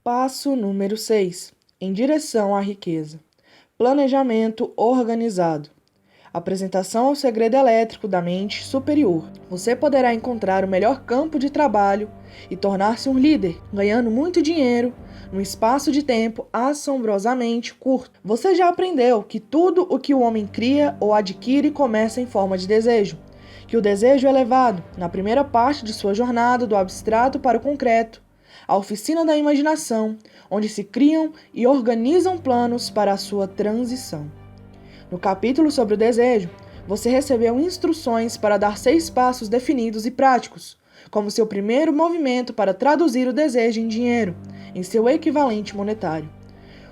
Passo número 6. Em direção à riqueza. Planejamento organizado. Apresentação ao segredo elétrico da mente superior. Você poderá encontrar o melhor campo de trabalho e tornar-se um líder, ganhando muito dinheiro num espaço de tempo assombrosamente curto. Você já aprendeu que tudo o que o homem cria ou adquire começa em forma de desejo, que o desejo é levado, na primeira parte de sua jornada, do abstrato para o concreto, a oficina da imaginação, onde se criam e organizam planos para a sua transição. No capítulo sobre o desejo, você recebeu instruções para dar 6 passos definidos e práticos, como seu primeiro movimento para traduzir o desejo em dinheiro, em seu equivalente monetário.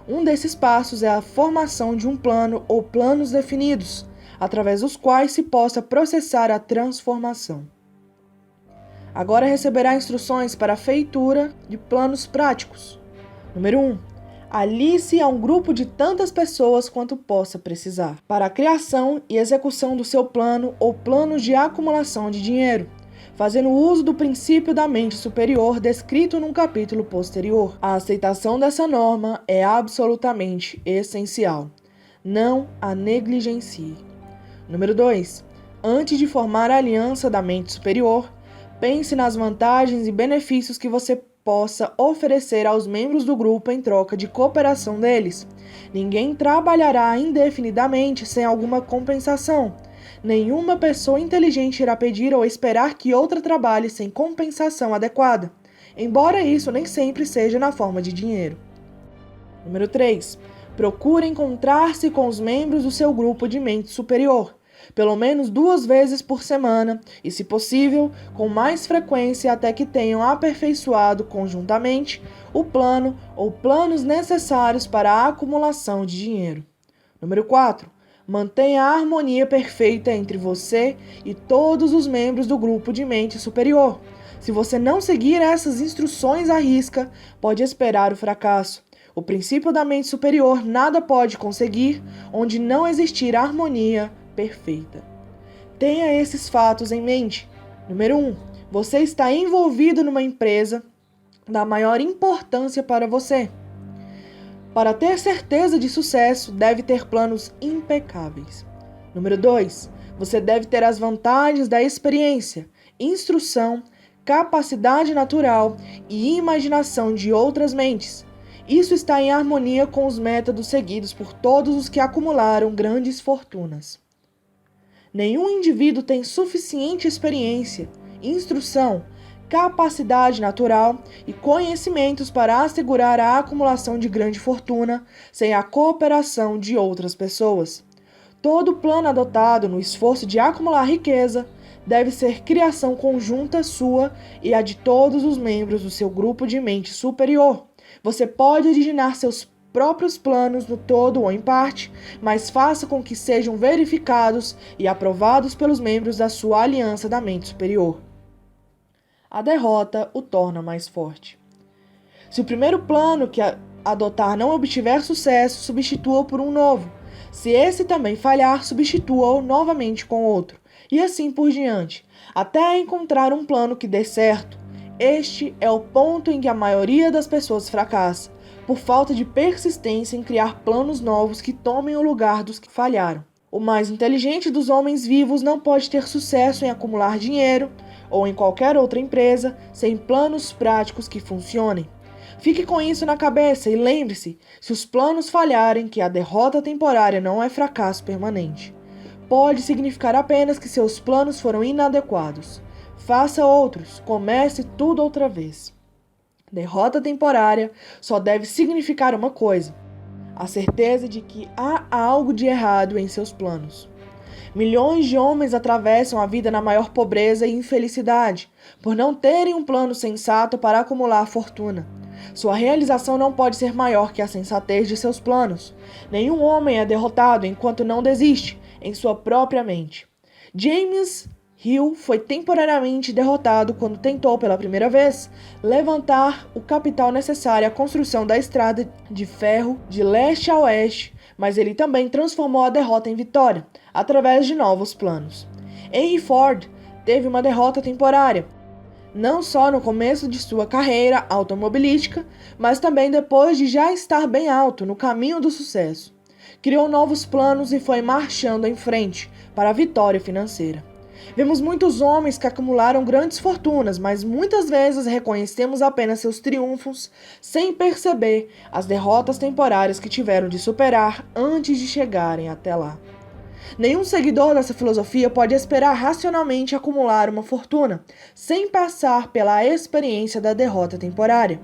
Um desses passos é a formação de um plano ou planos definidos, através dos quais se possa processar a transformação. Agora receberá instruções para a feitura de planos práticos. Número 1. Alie-se a um grupo de tantas pessoas quanto possa precisar, para a criação e execução do seu plano ou planos de acumulação de dinheiro, fazendo uso do princípio da mente superior descrito num capítulo posterior. A aceitação dessa norma é absolutamente essencial. Não a negligencie. Número 2. Antes de formar a aliança da mente superior, pense nas vantagens e benefícios que você possa oferecer aos membros do grupo em troca de cooperação deles. Ninguém trabalhará indefinidamente sem alguma compensação. Nenhuma pessoa inteligente irá pedir ou esperar que outra trabalhe sem compensação adequada, embora isso nem sempre seja na forma de dinheiro. Número 3. Procure encontrar-se com os membros do seu grupo de mente superior, pelo menos 2 vezes por semana e, se possível, com mais frequência até que tenham aperfeiçoado conjuntamente o plano ou planos necessários para a acumulação de dinheiro. Número 4. Mantenha a harmonia perfeita entre você e todos os membros do grupo de mente superior. Se você não seguir essas instruções à risca, pode esperar o fracasso. O princípio da mente superior nada pode conseguir onde não existir harmonia perfeita. Tenha esses fatos em mente. Número 1. Você está envolvido numa empresa da maior importância para você. Para ter certeza de sucesso, deve ter planos impecáveis. Número 2. Você deve ter as vantagens da experiência, instrução, capacidade natural e imaginação de outras mentes. Isso está em harmonia com os métodos seguidos por todos os que acumularam grandes fortunas. Nenhum indivíduo tem suficiente experiência, instrução, capacidade natural e conhecimentos para assegurar a acumulação de grande fortuna sem a cooperação de outras pessoas. Todo plano adotado no esforço de acumular riqueza deve ser criação conjunta sua e a de todos os membros do seu grupo de mente superior. Você pode originar seus próprios planos no todo ou em parte, mas faça com que sejam verificados e aprovados pelos membros da sua aliança da mente superior. A derrota o torna mais forte. Se o primeiro plano que adotar não obtiver sucesso, substitua-o por um novo. Se esse também falhar, substitua-o novamente com outro, e assim por diante, até encontrar um plano que dê certo. Este é o ponto em que a maioria das pessoas fracassa, por falta de persistência em criar planos novos que tomem o lugar dos que falharam. O mais inteligente dos homens vivos não pode ter sucesso em acumular dinheiro ou em qualquer outra empresa sem planos práticos que funcionem. Fique com isso na cabeça e lembre-se, se os planos falharem, que a derrota temporária não é fracasso permanente. Pode significar apenas que seus planos foram inadequados. Faça outros, comece tudo outra vez. Derrota temporária só deve significar uma coisa: a certeza de que há algo de errado em seus planos. Milhões de homens atravessam a vida na maior pobreza e infelicidade, por não terem um plano sensato para acumular fortuna. Sua realização não pode ser maior que a sensatez de seus planos. Nenhum homem é derrotado enquanto não desiste em sua própria mente. James Hill foi temporariamente derrotado quando tentou pela primeira vez levantar o capital necessário à construção da estrada de ferro de leste a oeste, mas ele também transformou a derrota em vitória, através de novos planos. Henry Ford teve uma derrota temporária. não só no começo de sua carreira automobilística, mas também depois de já estar bem alto no caminho do sucesso. Criou novos planos e foi marchando em frente para a vitória financeira. Vemos muitos homens que acumularam grandes fortunas, mas muitas vezes reconhecemos apenas seus triunfos sem perceber as derrotas temporárias que tiveram de superar antes de chegarem até lá. Nenhum seguidor dessa filosofia pode esperar racionalmente acumular uma fortuna, sem passar pela experiência da derrota temporária.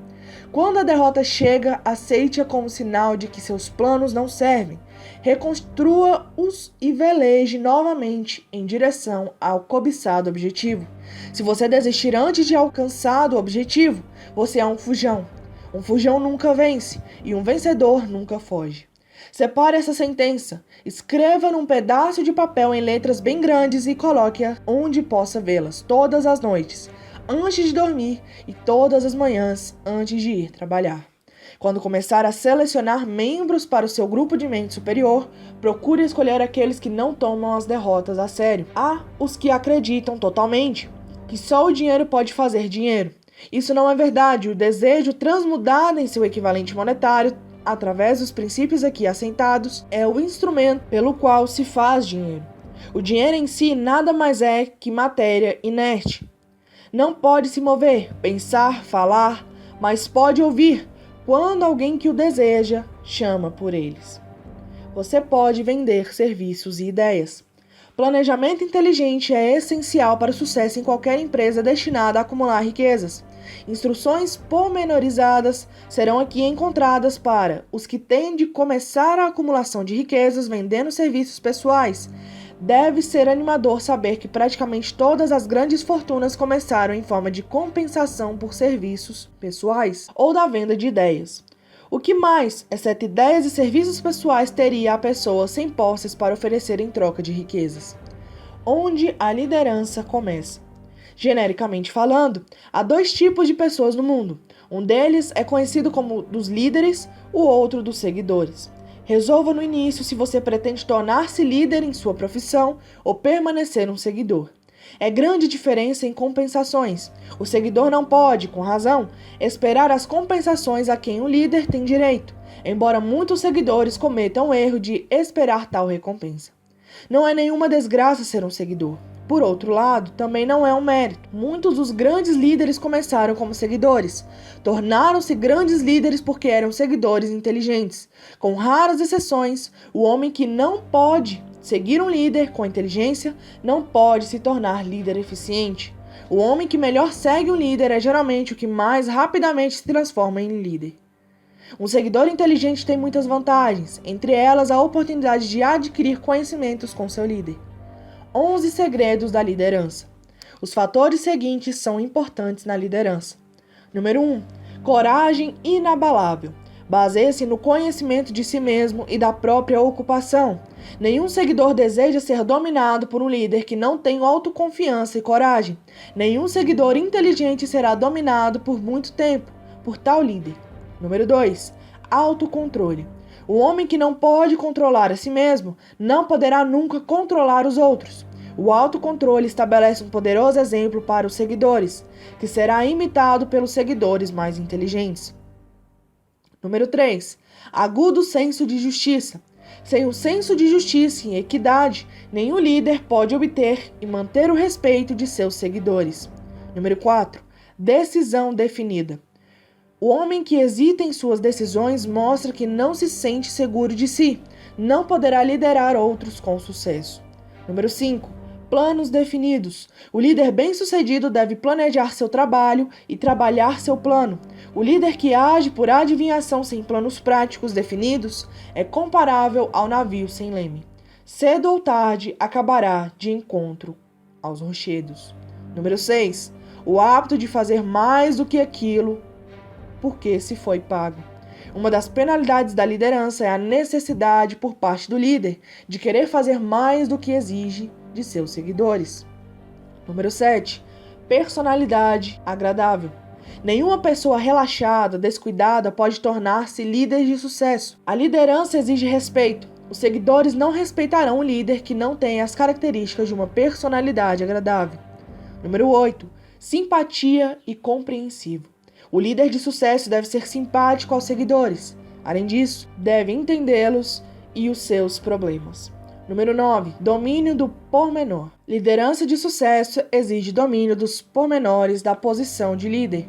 Quando a derrota chega, aceite-a como sinal de que seus planos não servem. Reconstrua-os e veleje novamente em direção ao cobiçado objetivo. Se você desistir antes de alcançar o objetivo, você é um fujão. Um fujão nunca vence e um vencedor nunca foge. Separe essa sentença, escreva num pedaço de papel em letras bem grandes e coloque-a onde possa vê-las todas as noites, antes de dormir e todas as manhãs antes de ir trabalhar. Quando começar a selecionar membros para o seu grupo de mente superior, procure escolher aqueles que não tomam as derrotas a sério. Há os que acreditam totalmente que só o dinheiro pode fazer dinheiro. Isso não é verdade. O desejo transmudado em seu equivalente monetário através dos princípios aqui assentados, é o instrumento pelo qual se faz dinheiro. O dinheiro em si nada mais é que matéria inerte. Não pode se mover, pensar, falar, mas pode ouvir quando alguém que o deseja chama por eles. Você pode vender serviços e ideias. Planejamento inteligente é essencial para o sucesso em qualquer empresa destinada a acumular riquezas. Instruções pormenorizadas serão aqui encontradas para os que têm de começar a acumulação de riquezas vendendo serviços pessoais. Deve ser animador saber que praticamente todas as grandes fortunas começaram em forma de compensação por serviços pessoais ou da venda de ideias. O que mais, exceto ideias e serviços pessoais, teria a pessoa sem posses para oferecer em troca de riquezas? Onde a liderança começa? Genericamente falando, há dois tipos de pessoas no mundo. Um deles é conhecido como dos líderes, o outro dos seguidores. Resolva no início se você pretende tornar-se líder em sua profissão ou permanecer um seguidor. É grande diferença em compensações. O seguidor não pode, com razão, esperar as compensações a quem o líder tem direito, embora muitos seguidores cometam o erro de esperar tal recompensa. Não é nenhuma desgraça ser um seguidor. Por outro lado, também não é um mérito. Muitos dos grandes líderes começaram como seguidores. Tornaram-se grandes líderes porque eram seguidores inteligentes. Com raras exceções, o homem que não pode seguir um líder com inteligência não pode se tornar líder eficiente. O homem que melhor segue um líder é geralmente o que mais rapidamente se transforma em líder. Um seguidor inteligente tem muitas vantagens, entre elas a oportunidade de adquirir conhecimentos com seu líder. 11 segredos da liderança. Os fatores seguintes são importantes na liderança. Número 1. Coragem inabalável. Baseie-se no conhecimento de si mesmo e da própria ocupação. Nenhum seguidor deseja ser dominado por um líder que não tem autoconfiança e coragem. Nenhum seguidor inteligente será dominado por muito tempo por tal líder. Número 2. Autocontrole. O homem que não pode controlar a si mesmo não poderá nunca controlar os outros. O autocontrole estabelece um poderoso exemplo para os seguidores, que será imitado pelos seguidores mais inteligentes. Número 3. Agudo senso de justiça. Sem o senso de justiça e equidade, nenhum líder pode obter e manter o respeito de seus seguidores. Número 4. Decisão definida. O homem que hesita em suas decisões mostra que não se sente seguro de si. Não poderá liderar outros com sucesso. Número 5. Planos definidos. O líder bem-sucedido deve planejar seu trabalho e trabalhar seu plano. O líder que age por adivinhação sem planos práticos definidos é comparável ao navio sem leme. Cedo ou tarde acabará de encontro aos rochedos. Número 6. O hábito de fazer mais do que aquilo porque se foi pago. Uma das penalidades da liderança é a necessidade por parte do líder de querer fazer mais do que exige de seus seguidores. Número 7. Personalidade agradável. Nenhuma pessoa relaxada, descuidada pode tornar-se líder de sucesso. A liderança exige respeito. Os seguidores não respeitarão um líder que não tem as características de uma personalidade agradável. Número 8. Simpatia e compreensivo. O líder de sucesso deve ser simpático aos seguidores. Além disso, deve entendê-los e os seus problemas. Número 9. Domínio do pormenor. Liderança de sucesso exige domínio dos pormenores da posição de líder.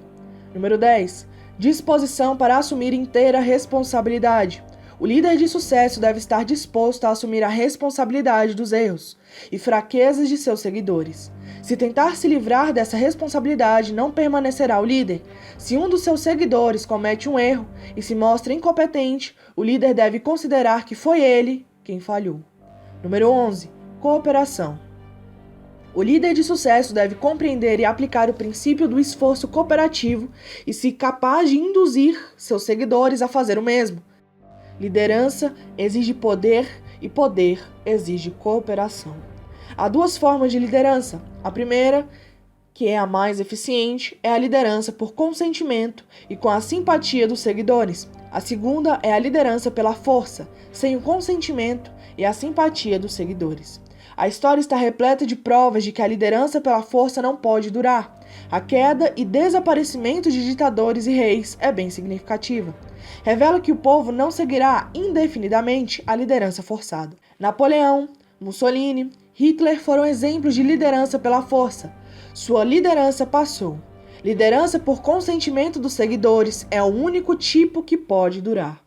Número 10. Disposição para assumir inteira responsabilidade. O líder de sucesso deve estar disposto a assumir a responsabilidade dos erros e fraquezas de seus seguidores. Se tentar se livrar dessa responsabilidade, não permanecerá o líder. Se um dos seus seguidores comete um erro e se mostra incompetente, o líder deve considerar que foi ele quem falhou. Número 11. Cooperação. O líder de sucesso deve compreender e aplicar o princípio do esforço cooperativo e ser capaz de induzir seus seguidores a fazer o mesmo. Liderança exige poder e poder exige cooperação. Há duas formas de liderança. A primeira, que é a mais eficiente, é a liderança por consentimento e com a simpatia dos seguidores. A segunda é a liderança pela força, sem o consentimento e a simpatia dos seguidores. A história está repleta de provas de que a liderança pela força não pode durar. A queda e desaparecimento de ditadores e reis é bem significativa. Revela que o povo não seguirá indefinidamente a liderança forçada. Napoleão, Mussolini, Hitler foram exemplos de liderança pela força. Sua liderança passou. Liderança por consentimento dos seguidores é o único tipo que pode durar.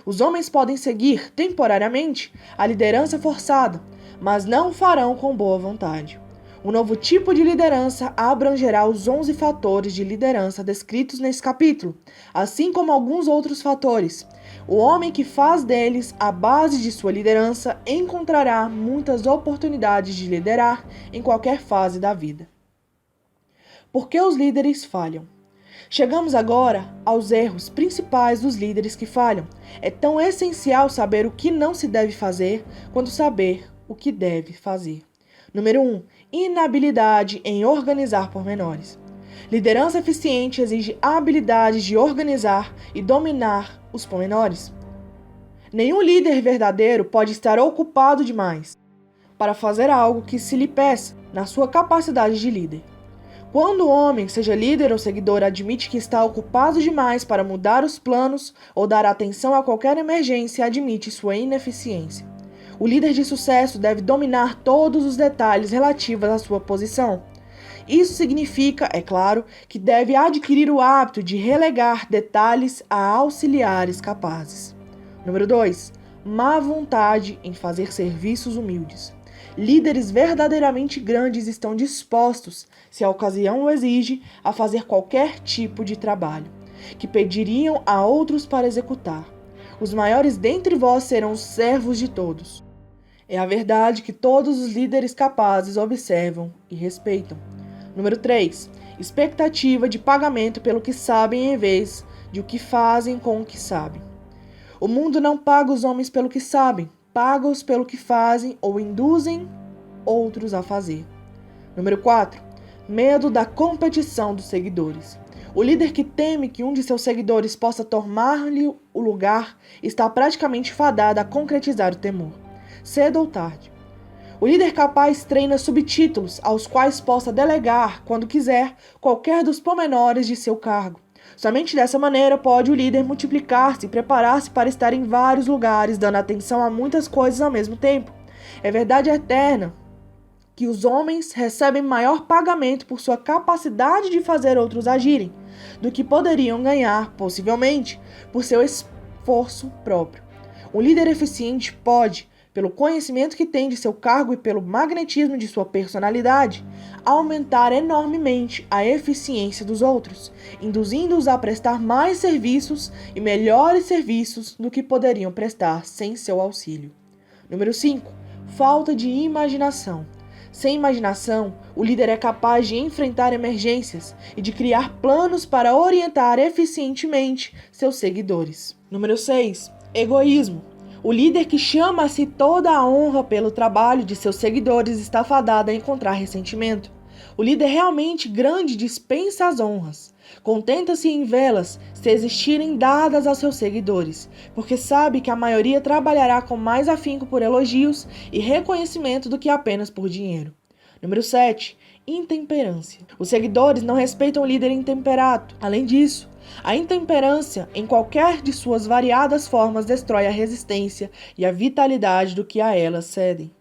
Os homens podem seguir, temporariamente, a liderança forçada, mas não o farão com boa vontade. O novo tipo de liderança abrangerá os 11 fatores de liderança descritos nesse capítulo, assim como alguns outros fatores. O homem que faz deles a base de sua liderança encontrará muitas oportunidades de liderar em qualquer fase da vida. Por que os líderes falham? Chegamos agora aos erros principais dos líderes que falham. É tão essencial saber o que não se deve fazer quanto saber o que deve fazer. Número 1. Inabilidade em organizar pormenores. Liderança eficiente exige a habilidade de organizar e dominar os pormenores. Nenhum líder verdadeiro pode estar ocupado demais para fazer algo que se lhe peça na sua capacidade de líder. Quando o homem, seja líder ou seguidor, admite que está ocupado demais para mudar os planos ou dar atenção a qualquer emergência, admite sua ineficiência. O líder de sucesso deve dominar todos os detalhes relativos à sua posição. Isso significa, é claro, que deve adquirir o hábito de relegar detalhes a auxiliares capazes. Número 2. Má vontade em fazer serviços humildes. Líderes verdadeiramente grandes estão dispostos, se a ocasião o exige, a fazer qualquer tipo de trabalho, que pediriam a outros para executar. Os maiores dentre vós serão os servos de todos. É a verdade que todos os líderes capazes observam e respeitam. Número 3. Expectativa de pagamento pelo que sabem em vez de o que fazem com o que sabem. O mundo não paga os homens pelo que sabem, paga-os pelo que fazem ou induzem outros a fazer. Número 4. Medo da competição dos seguidores. O líder que teme que um de seus seguidores possa tomar-lhe o lugar está praticamente fadado a concretizar o temor, cedo ou tarde. O líder capaz treina subtítulos aos quais possa delegar, quando quiser, qualquer dos pormenores de seu cargo. Somente dessa maneira pode o líder multiplicar-se e preparar-se para estar em vários lugares, dando atenção a muitas coisas ao mesmo tempo. É verdade eterna que os homens recebem maior pagamento por sua capacidade de fazer outros agirem, do que poderiam ganhar, possivelmente, por seu esforço próprio. Um líder eficiente pode, pelo conhecimento que tem de seu cargo e pelo magnetismo de sua personalidade, aumentar enormemente a eficiência dos outros, induzindo-os a prestar mais serviços e melhores serviços do que poderiam prestar sem seu auxílio. Número 5. Falta de imaginação. Sem imaginação, o líder é capaz de enfrentar emergências e de criar planos para orientar eficientemente seus seguidores. Número 6. Egoísmo. O líder que chama a si toda a honra pelo trabalho de seus seguidores está fadado a encontrar ressentimento. O líder realmente grande dispensa as honras. Contenta-se em vê-las se existirem dadas aos seus seguidores, porque sabe que a maioria trabalhará com mais afinco por elogios e reconhecimento do que apenas por dinheiro. Número 7. intemperância. Os seguidores não respeitam o líder intemperato. Além disso, a intemperância, em qualquer de suas variadas formas, destrói a resistência e a vitalidade do que a elas cedem.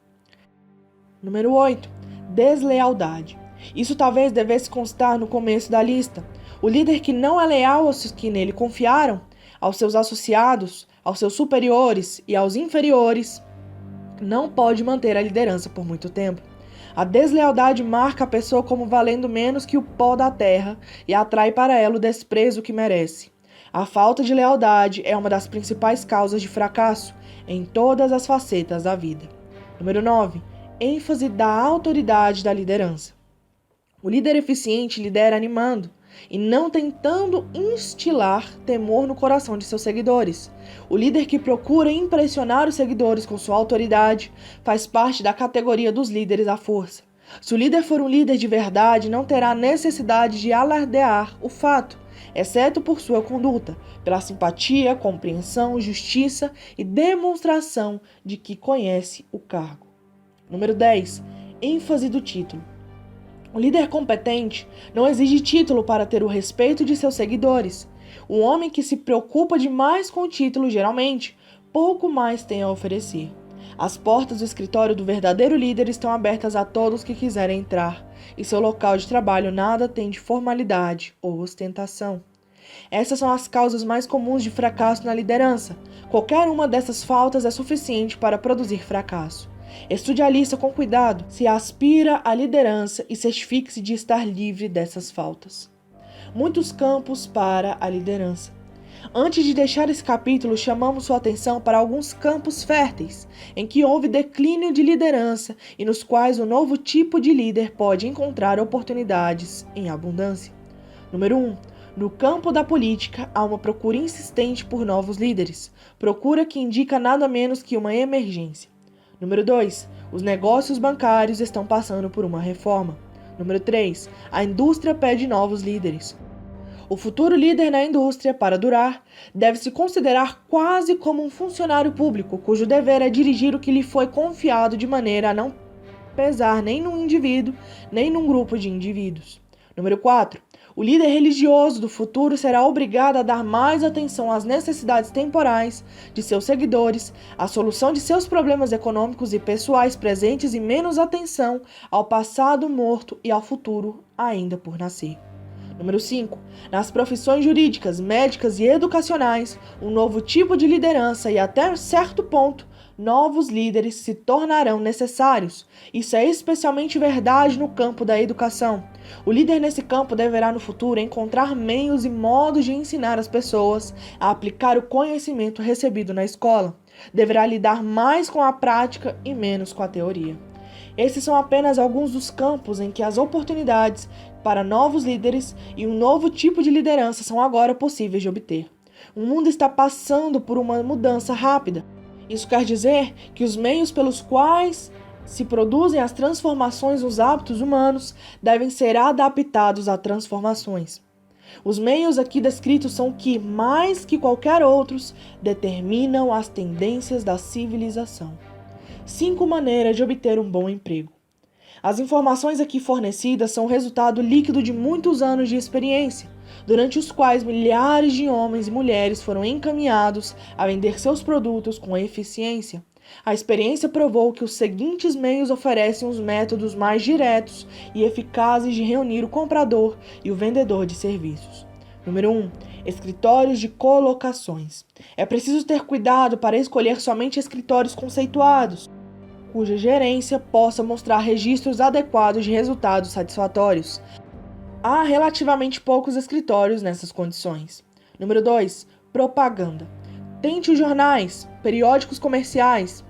Número 8. Deslealdade. Isso talvez devesse constar no começo da lista. O líder que não é leal aos que nele confiaram, aos seus associados, aos seus superiores e aos inferiores, não pode manter a liderança por muito tempo. A deslealdade marca a pessoa como valendo menos que o pó da terra e atrai para ela o desprezo que merece. A falta de lealdade é uma das principais causas de fracasso em todas as facetas da vida. Número 9. ênfase da autoridade da liderança. O líder eficiente lidera animando e não tentando instilar temor no coração de seus seguidores. O líder que procura impressionar os seguidores com sua autoridade faz parte da categoria dos líderes à força. Se o líder for um líder de verdade, não terá necessidade de alardear o fato, exceto por sua conduta, pela simpatia, compreensão, justiça e demonstração de que conhece o cargo. Número 10. ênfase do título. O líder competente não exige título para ter o respeito de seus seguidores. O homem que se preocupa demais com o título, geralmente, pouco mais tem a oferecer. As portas do escritório do verdadeiro líder estão abertas a todos que quiserem entrar, e seu local de trabalho nada tem de formalidade ou ostentação. Essas são as causas mais comuns de fracasso na liderança. Qualquer uma dessas faltas é suficiente para produzir fracasso. Estude a lista com cuidado, se aspira à liderança e certifique-se de estar livre dessas faltas. Muitos campos para a liderança. Antes de deixar esse capítulo, chamamos sua atenção para alguns campos férteis, em que houve declínio de liderança e nos quais o novo tipo de líder pode encontrar oportunidades em abundância. Número 1. No campo da política, há uma procura insistente por novos líderes, procura que indica nada menos que uma emergência. Número 2. Os negócios bancários estão passando por uma reforma. Número 3. A indústria pede novos líderes. O futuro líder na indústria, para durar, deve se considerar quase como um funcionário público, cujo dever é dirigir o que lhe foi confiado de maneira a não pesar nem num indivíduo, nem num grupo de indivíduos. Número 4. O líder religioso do futuro será obrigado a dar mais atenção às necessidades temporais de seus seguidores, à solução de seus problemas econômicos e pessoais presentes e menos atenção ao passado morto e ao futuro ainda por nascer. Número 5. Nas profissões jurídicas, médicas e educacionais, um novo tipo de liderança e até certo ponto, novos líderes se tornarão necessários. Isso é especialmente verdade no campo da educação. O líder nesse campo deverá no futuro encontrar meios e modos de ensinar as pessoas a aplicar o conhecimento recebido na escola. Deverá lidar mais com a prática e menos com a teoria. Esses são apenas alguns dos campos em que as oportunidades para novos líderes e um novo tipo de liderança são agora possíveis de obter. O mundo está passando por uma mudança rápida. Isso quer dizer que os meios pelos quais se produzem as transformações nos hábitos humanos devem ser adaptados a transformações. Os meios aqui descritos são que, mais que qualquer outros, determinam as tendências da civilização. 5 maneiras de obter um bom emprego. As informações aqui fornecidas são o resultado líquido de muitos anos de experiência, durante os quais milhares de homens e mulheres foram encaminhados a vender seus produtos com eficiência. A experiência provou que os seguintes meios oferecem os métodos mais diretos e eficazes de reunir o comprador e o vendedor de serviços. Número 1. Escritórios de colocações. É preciso ter cuidado para escolher somente escritórios conceituados, cuja gerência possa mostrar registros adequados de resultados satisfatórios. Há relativamente poucos escritórios nessas condições. Número 2. Propaganda. Tente os jornais, periódicos comerciais,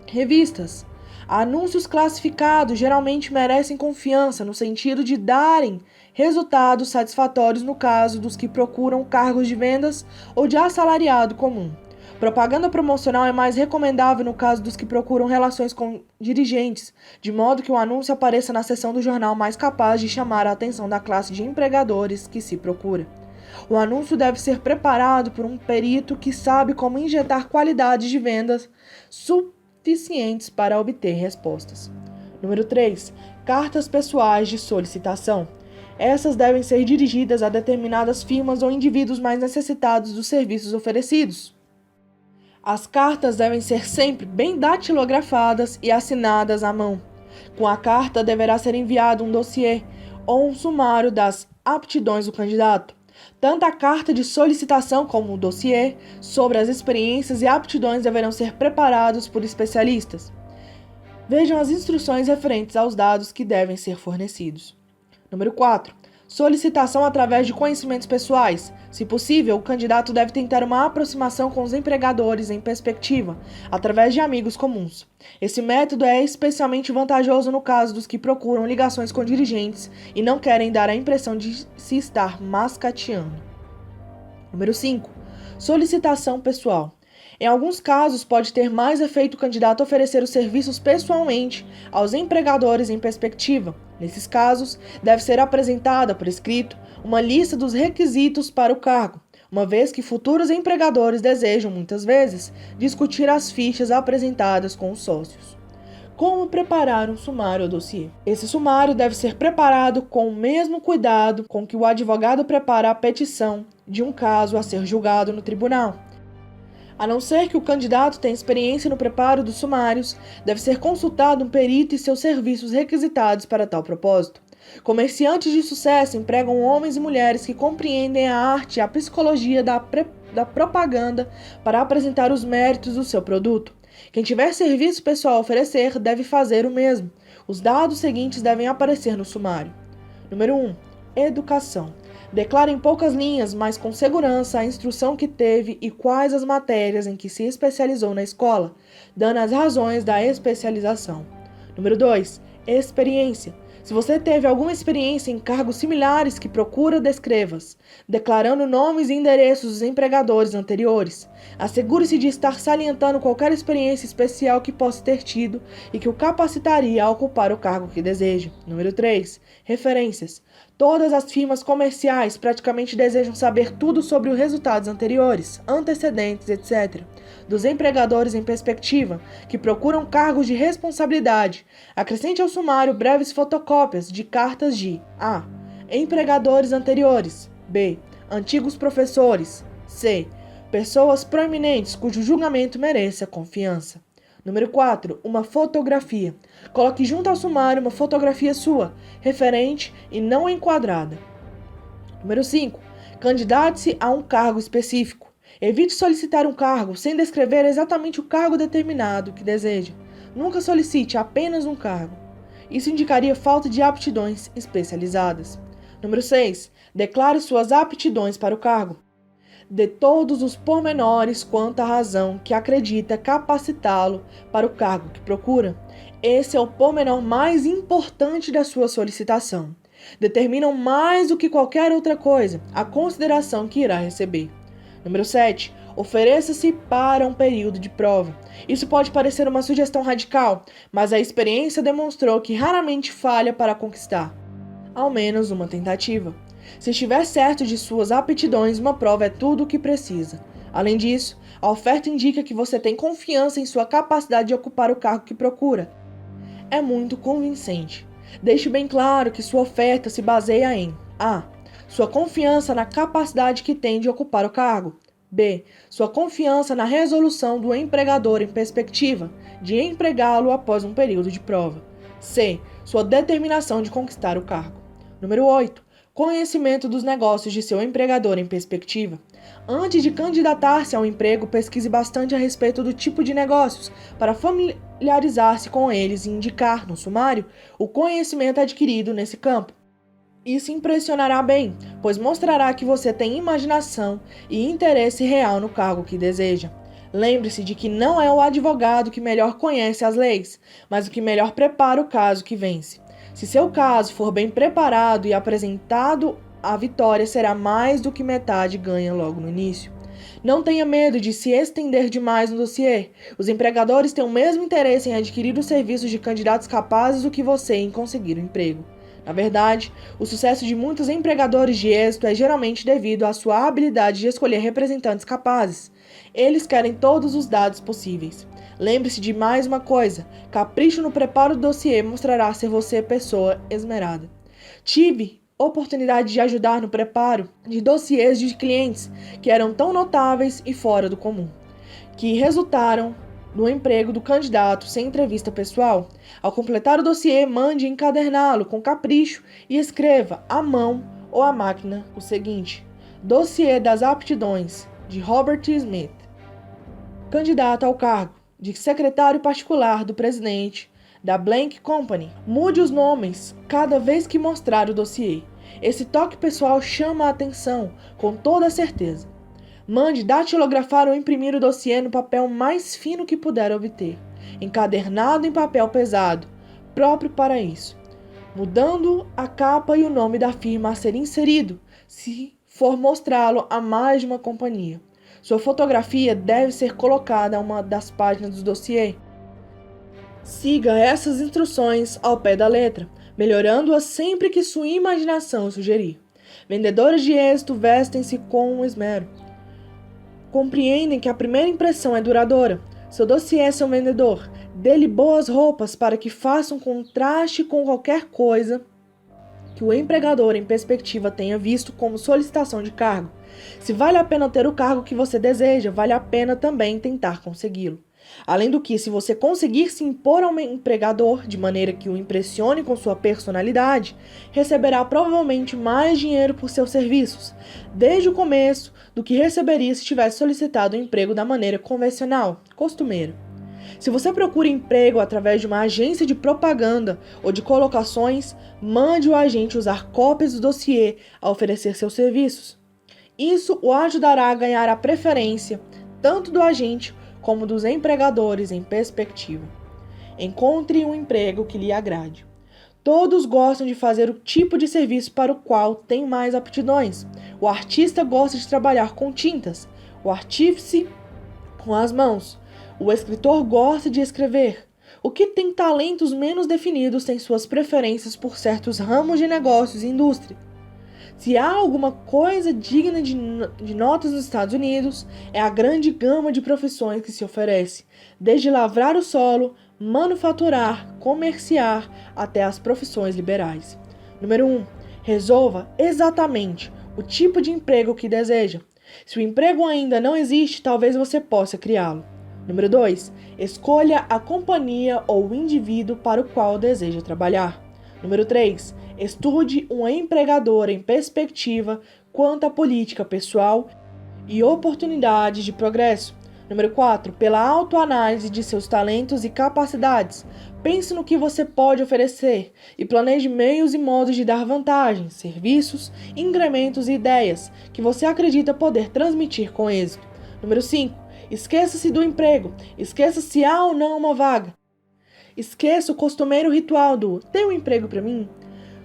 revistas. Anúncios classificados geralmente merecem confiança no sentido de darem resultados satisfatórios no caso dos que procuram cargos de vendas ou de assalariado comum. Propaganda promocional é mais recomendável no caso dos que procuram relações com dirigentes, de modo que o anúncio apareça na seção do jornal mais capaz de chamar a atenção da classe de empregadores que se procura. O anúncio deve ser preparado por um perito que sabe como injetar qualidades de vendas suficientes para obter respostas. Número 3. Cartas pessoais de solicitação. Essas devem ser dirigidas a determinadas firmas ou indivíduos mais necessitados dos serviços oferecidos. As cartas devem ser sempre bem datilografadas e assinadas à mão. Com a carta deverá ser enviado um dossiê ou um sumário das aptidões do candidato. Tanto a carta de solicitação como o dossiê sobre as experiências e aptidões deverão ser preparados por especialistas. Vejam as instruções referentes aos dados que devem ser fornecidos. Número 4. Solicitação através de conhecimentos pessoais. Se possível, o candidato deve tentar uma aproximação com os empregadores em perspectiva, através de amigos comuns. Esse método é especialmente vantajoso no caso dos que procuram ligações com dirigentes e não querem dar a impressão de se estar mascateando. Número 5. Solicitação pessoal. Em alguns casos, pode ter mais efeito o candidato oferecer os serviços pessoalmente aos empregadores em perspectiva. Nesses casos, deve ser apresentada por escrito uma lista dos requisitos para o cargo, uma vez que futuros empregadores desejam, muitas vezes, discutir as fichas apresentadas com os sócios. Como preparar um sumário ou dossiê? Esse sumário deve ser preparado com o mesmo cuidado com que o advogado prepara a petição de um caso a ser julgado no tribunal. A não ser que o candidato tenha experiência no preparo dos sumários, deve ser consultado um perito e seus serviços requisitados para tal propósito. Comerciantes de sucesso empregam homens e mulheres que compreendem a arte e a psicologia da propaganda para apresentar os méritos do seu produto. Quem tiver serviço pessoal a oferecer deve fazer o mesmo. Os dados seguintes devem aparecer no sumário. Número 1. Educação. Declare em poucas linhas, mas com segurança, a instrução que teve e quais as matérias em que se especializou na escola, dando as razões da especialização. Número 2. Experiência. Se você teve alguma experiência em cargos similares que procura, descreva-as, declarando nomes e endereços dos empregadores anteriores. Assegure-se de estar salientando qualquer experiência especial que possa ter tido e que o capacitaria a ocupar o cargo que deseja. Número 3. Referências. Todas as firmas comerciais praticamente desejam saber tudo sobre os resultados anteriores, antecedentes, etc., dos empregadores em perspectiva, que procuram cargos de responsabilidade. Acrescente ao sumário breves fotocópias de cartas de A. Empregadores anteriores. B. Antigos professores. C. Pessoas proeminentes cujo julgamento mereça confiança. Número 4. Uma fotografia. Coloque junto ao sumário uma fotografia sua, referente e não enquadrada. Número 5. Candidate-se a um cargo específico. Evite solicitar um cargo sem descrever exatamente o cargo determinado que deseja. Nunca solicite apenas um cargo. Isso indicaria falta de aptidões especializadas. Número 6. Declare suas aptidões para o cargo. Dê todos os pormenores quanto à razão que acredita capacitá-lo para o cargo que procura. Esse é o pormenor mais importante da sua solicitação. Determinam mais do que qualquer outra coisa a consideração que irá receber. Número 7. Ofereça-se para um período de prova. Isso pode parecer uma sugestão radical, mas a experiência demonstrou que raramente falha para conquistar ao menos uma tentativa. Se estiver certo de suas aptidões, uma prova é tudo o que precisa. Além disso, a oferta indica que você tem confiança em sua capacidade de ocupar o cargo que procura. É muito convincente. Deixe bem claro que sua oferta se baseia em A. Sua confiança na capacidade que tem de ocupar o cargo. B. Sua confiança na resolução do empregador em perspectiva de empregá-lo após um período de prova. C. Sua determinação de conquistar o cargo. Número 8. Conhecimento dos negócios de seu empregador em perspectiva. Antes de candidatar-se ao emprego, pesquise bastante a respeito do tipo de negócios, para familiarizar-se com eles e indicar, no sumário, o conhecimento adquirido nesse campo. Isso impressionará bem, pois mostrará que você tem imaginação e interesse real no cargo que deseja. Lembre-se de que não é o advogado que melhor conhece as leis, mas o que melhor prepara o caso que vence. Se seu caso for bem preparado e apresentado, a vitória será mais do que metade ganha logo no início. Não tenha medo de se estender demais no dossiê. Os empregadores têm o mesmo interesse em adquirir os serviços de candidatos capazes do que você em conseguir o emprego. Na verdade, o sucesso de muitos empregadores de êxito é geralmente devido à sua habilidade de escolher representantes capazes. Eles querem todos os dados possíveis. Lembre-se de mais uma coisa: capricho no preparo do dossiê mostrará ser você pessoa esmerada. Tive oportunidade de ajudar no preparo de dossiês de clientes que eram tão notáveis e fora do comum, que resultaram no emprego do candidato sem entrevista pessoal. Ao completar o dossiê, mande encaderná-lo com capricho e escreva à mão ou à máquina o seguinte: Dossiê das aptidões, de Robert Smith, candidato ao cargo de secretário particular do presidente da Blank Company. Mude os nomes cada vez que mostrar o dossiê. Esse toque pessoal chama a atenção com toda certeza. Mande datilografar ou imprimir o dossiê no papel mais fino que puder obter, encadernado em papel pesado, próprio para isso, mudando a capa e o nome da firma a ser inserido, se for mostrá-lo a mais de uma companhia. Sua fotografia deve ser colocada a uma das páginas do dossiê. Siga essas instruções ao pé da letra, melhorando-as sempre que sua imaginação sugerir. Vendedores de êxito vestem-se com esmero. Compreendem que a primeira impressão é duradoura. Seu dossiê é seu vendedor. Dê-lhe boas roupas para que faça um contraste com qualquer coisa que o empregador em perspectiva tenha visto como solicitação de cargo. Se vale a pena ter o cargo que você deseja, vale a pena também tentar consegui-lo. Além do que, se você conseguir se impor ao empregador de maneira que o impressione com sua personalidade, receberá provavelmente mais dinheiro por seus serviços, desde o começo, do que receberia se tivesse solicitado o emprego da maneira convencional, costumeira. Se você procura emprego através de uma agência de propaganda ou de colocações, mande o agente usar cópias do dossiê a oferecer seus serviços. Isso o ajudará a ganhar a preferência, tanto do agente como dos empregadores em perspectiva. Encontre um emprego que lhe agrade. Todos gostam de fazer o tipo de serviço para o qual tem mais aptidões. O artista gosta de trabalhar com tintas, o artífice com as mãos, o escritor gosta de escrever. O que tem talentos menos definidos tem suas preferências por certos ramos de negócios e indústria. Se há alguma coisa digna de notas nos Estados Unidos, é a grande gama de profissões que se oferece, desde lavrar o solo, manufaturar, comerciar, até as profissões liberais. Número 1. Resolva exatamente o tipo de emprego que deseja. Se o emprego ainda não existe, talvez você possa criá-lo. Número 2. Escolha a companhia ou o indivíduo para o qual deseja trabalhar. Número 3. Estude um empregador em perspectiva quanto à política pessoal e oportunidades de progresso. Número 4. Pela autoanálise de seus talentos e capacidades. Pense no que você pode oferecer e planeje meios e modos de dar vantagens, serviços, incrementos e ideias que você acredita poder transmitir com êxito. Número 5. Esqueça-se do emprego. Esqueça se há ou não uma vaga. Esqueça o costumeiro ritual do "tem um emprego para mim?".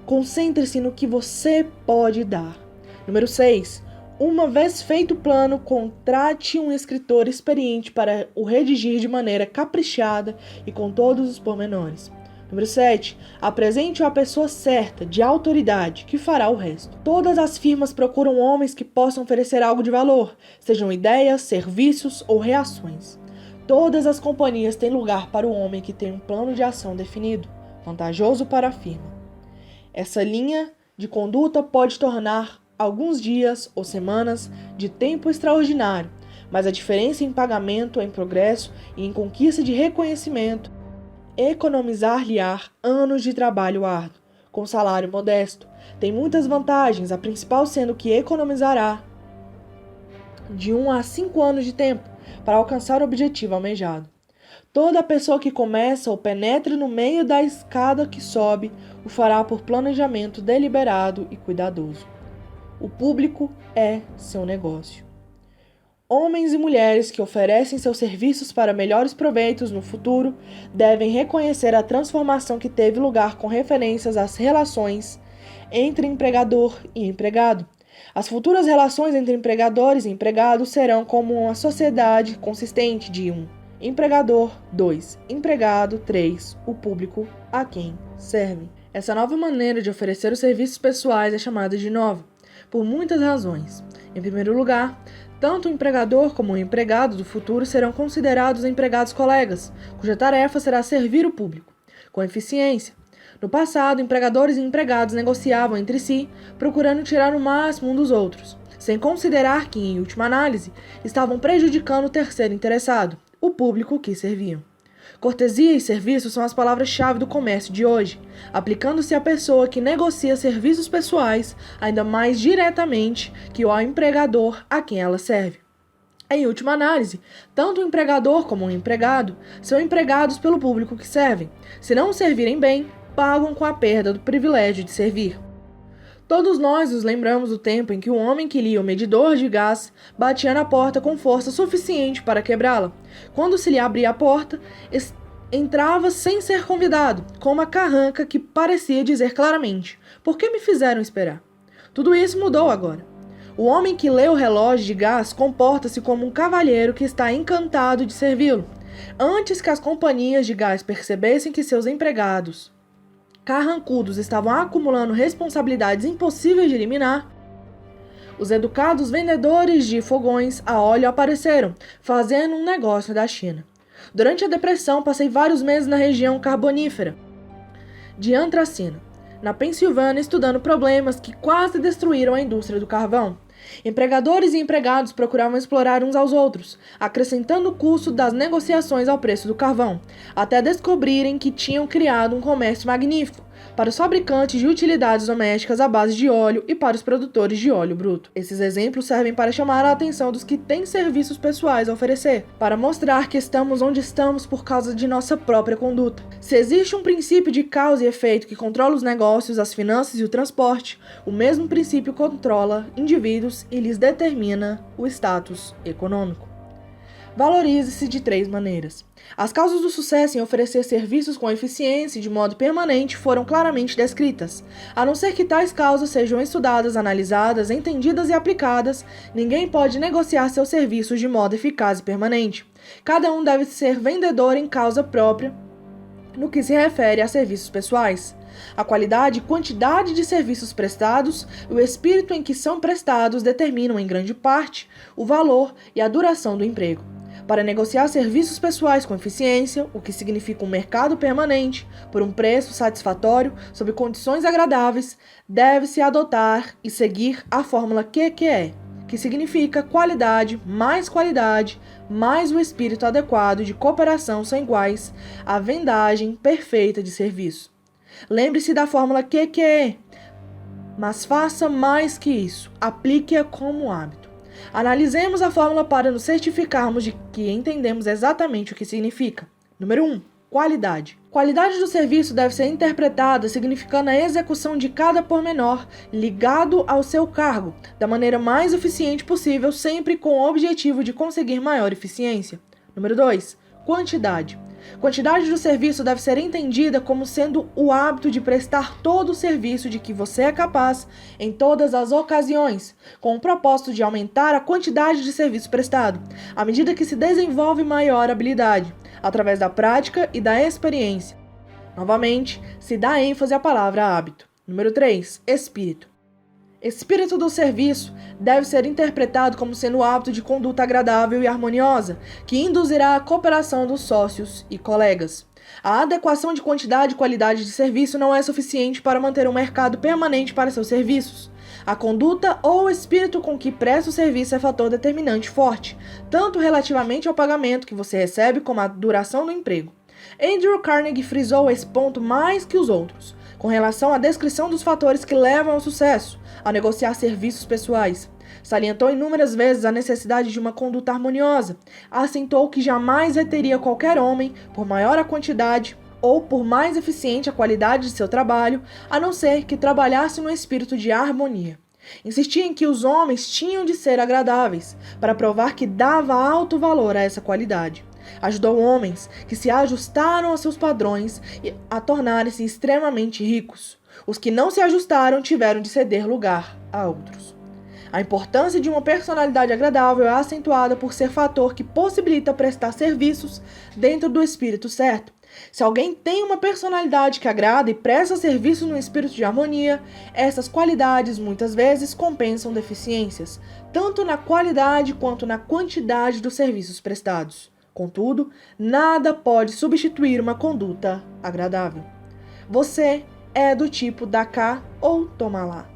Concentre-se no que você pode dar. Número 6. Uma vez feito o plano, contrate um escritor experiente para o redigir de maneira caprichada e com todos os pormenores. Número 7. Apresente-o à pessoa certa, de autoridade, que fará o resto. Todas as firmas procuram homens que possam oferecer algo de valor, sejam ideias, serviços ou reações. Todas as companhias têm lugar para o homem que tem um plano de ação definido, vantajoso para a firma. Essa linha de conduta pode tornar alguns dias ou semanas de tempo extraordinário, mas a diferença em pagamento, em progresso e em conquista de reconhecimento economizar-lhe-á anos de trabalho árduo, com salário modesto. Tem muitas vantagens, a principal sendo que economizará de 1 a 5 anos de tempo para alcançar o objetivo almejado. Toda pessoa que começa ou penetra no meio da escada que sobe o fará por planejamento deliberado e cuidadoso. O público é seu negócio. Homens e mulheres que oferecem seus serviços para melhores proveitos no futuro devem reconhecer a transformação que teve lugar com referências às relações entre empregador e empregado. As futuras relações entre empregadores e empregados serão como uma sociedade consistente de 1. Empregador, 2. Empregado, 3. O público a quem serve. Essa nova maneira de oferecer os serviços pessoais é chamada de nova, por muitas razões. Em primeiro lugar, Tanto o empregador como o empregado do futuro serão considerados empregados colegas, cuja tarefa será servir o público, com eficiência. No passado, empregadores e empregados negociavam entre si, procurando tirar o máximo um dos outros, sem considerar que, em última análise, estavam prejudicando o terceiro interessado, o público que serviam. Cortesia e serviço são as palavras-chave do comércio de hoje, aplicando-se à pessoa que negocia serviços pessoais ainda mais diretamente que ao empregador a quem ela serve. Em última análise, tanto o empregador como o empregado são empregados pelo público que servem. Se não servirem bem, pagam com a perda do privilégio de servir. Todos nós nos lembramos do tempo em que o homem que lia o medidor de gás batia na porta com força suficiente para quebrá-la. Quando se lhe abria a porta, entrava sem ser convidado, com uma carranca que parecia dizer claramente: "Por que me fizeram esperar?" Tudo isso mudou agora. O homem que lê o relógio de gás comporta-se como um cavalheiro que está encantado de servi-lo. Antes que as companhias de gás percebessem que seus empregados carrancudos estavam acumulando responsabilidades impossíveis de eliminar, os educados vendedores de fogões a óleo apareceram, fazendo um negócio da China. Durante a Depressão, passei vários meses na região carbonífera de Antracina, na Pensilvânia, estudando problemas que quase destruíram a indústria do carvão. Empregadores e empregados procuravam explorar uns aos outros, acrescentando o custo das negociações ao preço do carvão, até descobrirem que tinham criado um comércio magnífico para os fabricantes de utilidades domésticas à base de óleo e para os produtores de óleo bruto. Esses exemplos servem para chamar a atenção dos que têm serviços pessoais a oferecer, para mostrar que estamos onde estamos por causa de nossa própria conduta. Se existe um princípio de causa e efeito que controla os negócios, as finanças e o transporte, o mesmo princípio controla indivíduos e lhes determina o status econômico. Valorize-se de 3 maneiras. As causas do sucesso em oferecer serviços com eficiência e de modo permanente foram claramente descritas. A não ser que tais causas sejam estudadas, analisadas, entendidas e aplicadas, ninguém pode negociar seus serviços de modo eficaz e permanente. Cada um deve ser vendedor em causa própria no que se refere a serviços pessoais. A qualidade e quantidade de serviços prestados e o espírito em que são prestados determinam, em grande parte, o valor e a duração do emprego. Para negociar serviços pessoais com eficiência, o que significa um mercado permanente, por um preço satisfatório, sob condições agradáveis, deve-se adotar e seguir a fórmula QQE, que significa qualidade, mais o espírito adequado de cooperação são iguais à vendagem perfeita de serviço. Lembre-se da fórmula QQE, mas faça mais que isso, aplique-a como hábito. Analisemos a fórmula para nos certificarmos de que entendemos exatamente o que significa. Número 1. Qualidade. Qualidade do serviço deve ser interpretada significando a execução de cada pormenor ligado ao seu cargo, da maneira mais eficiente possível, sempre com o objetivo de conseguir maior eficiência. Número 2. Quantidade. Quantidade do serviço deve ser entendida como sendo o hábito de prestar todo o serviço de que você é capaz em todas as ocasiões, com o propósito de aumentar a quantidade de serviço prestado, à medida que se desenvolve maior habilidade, através da prática e da experiência. Novamente, se dá ênfase à palavra hábito. Número 3. Espírito. Espírito do serviço deve ser interpretado como sendo o hábito de conduta agradável e harmoniosa, que induzirá a cooperação dos sócios e colegas. A adequação de quantidade e qualidade de serviço não é suficiente para manter um mercado permanente para seus serviços. A conduta ou o espírito com que presta o serviço é fator determinante forte, tanto relativamente ao pagamento que você recebe como à duração do emprego. Andrew Carnegie frisou esse ponto mais que os outros, com relação à descrição dos fatores que levam ao sucesso, a negociar serviços pessoais. Salientou inúmeras vezes a necessidade de uma conduta harmoniosa. Assentou que jamais reteria qualquer homem, por maior a quantidade ou por mais eficiente a qualidade de seu trabalho, a não ser que trabalhasse no espírito de harmonia. Insistia em que os homens tinham de ser agradáveis, para provar que dava alto valor a essa qualidade. Ajudou homens que se ajustaram aos seus padrões a tornarem-se extremamente ricos. Os que não se ajustaram tiveram de ceder lugar a outros. A importância de uma personalidade agradável é acentuada por ser fator que possibilita prestar serviços dentro do espírito certo, Se alguém tem uma personalidade que agrada e presta serviço num espírito de harmonia, essas qualidades muitas vezes compensam deficiências, tanto na qualidade quanto na quantidade dos serviços prestados. Contudo, nada pode substituir uma conduta agradável. Você é do tipo dá cá ou toma lá.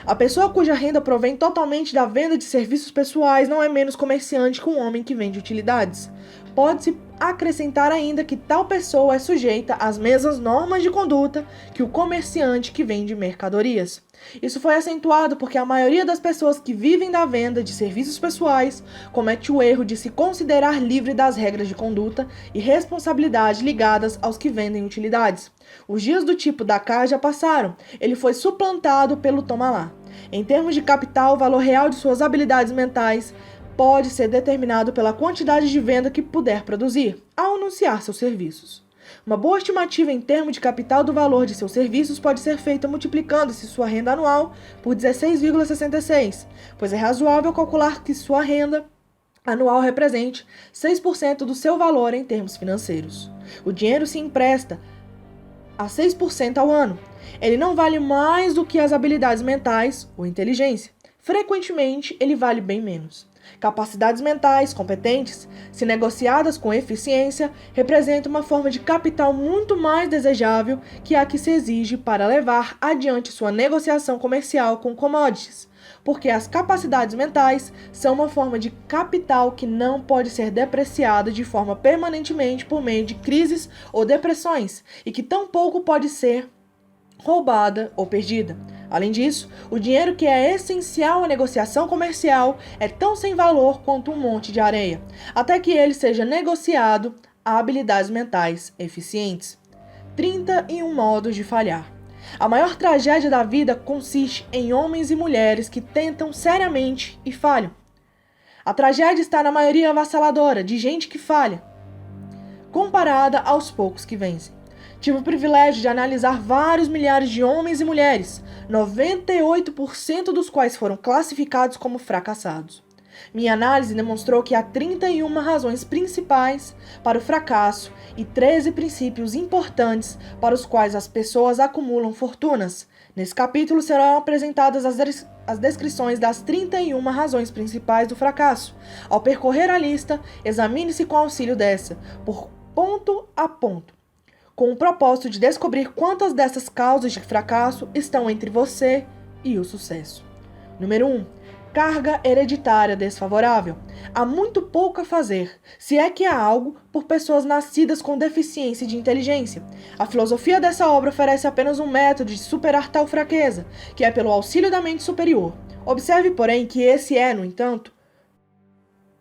A pessoa cuja renda provém totalmente da venda de serviços pessoais não é menos comerciante que um homem que vende utilidades. Pode-se acrescentar ainda que tal pessoa é sujeita às mesmas normas de conduta que o comerciante que vende mercadorias. Isso foi acentuado porque a maioria das pessoas que vivem da venda de serviços pessoais comete o erro de se considerar livre das regras de conduta e responsabilidade ligadas aos que vendem utilidades. Os dias do tipo dá cá já passaram, ele foi suplantado pelo toma lá. Em termos de capital, o valor real de suas habilidades mentais pode ser determinado pela quantidade de venda que puder produzir ao anunciar seus serviços. Uma boa estimativa em termos de capital do valor de seus serviços pode ser feita multiplicando-se sua renda anual por 16,66, pois é razoável calcular que sua renda anual represente 6% do seu valor em termos financeiros. O dinheiro se empresta a 6% ao ano. Ele não vale mais do que as habilidades mentais ou inteligência. Frequentemente, ele vale bem menos. Capacidades mentais competentes, se negociadas com eficiência, representam uma forma de capital muito mais desejável que a que se exige para levar adiante sua negociação comercial com commodities, porque as capacidades mentais são uma forma de capital que não pode ser depreciada de forma permanentemente por meio de crises ou depressões e que tampouco pode ser roubada ou perdida. Além disso, o dinheiro que é essencial à negociação comercial é tão sem valor quanto um monte de areia, até que ele seja negociado a habilidades mentais eficientes. 31 modos de falhar. A maior tragédia da vida consiste em homens e mulheres que tentam seriamente e falham. A tragédia está na maioria avassaladora de gente que falha, comparada aos poucos que vencem. Tive o privilégio de analisar vários milhares de homens e mulheres, 98% dos quais foram classificados como fracassados. Minha análise demonstrou que há 31 razões principais para o fracasso e 13 princípios importantes para os quais as pessoas acumulam fortunas. Nesse capítulo serão apresentadas as descrições das 31 razões principais do fracasso. Ao percorrer a lista, examine-se com auxílio dessa, por ponto a ponto, com o propósito de descobrir quantas dessas causas de fracasso estão entre você e o sucesso. Número 1. Carga hereditária desfavorável. Há muito pouco a fazer, se é que há algo, por pessoas nascidas com deficiência de inteligência. A filosofia dessa obra oferece apenas um método de superar tal fraqueza, que é pelo auxílio da mente superior. Observe, porém, que esse é, no entanto,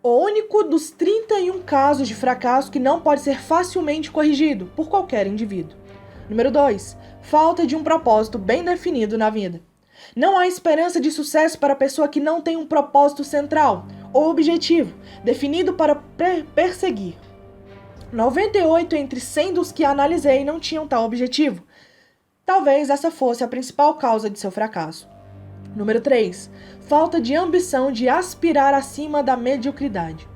o único dos 31 casos de fracasso que não pode ser facilmente corrigido por qualquer indivíduo. Número 2. Falta de um propósito bem definido na vida. Não há esperança de sucesso para a pessoa que não tem um propósito central ou objetivo definido para perseguir. 98 entre 100 dos que analisei não tinham tal objetivo. Talvez essa fosse a principal causa de seu fracasso. Número 3. Falta de ambição de aspirar acima da mediocridade.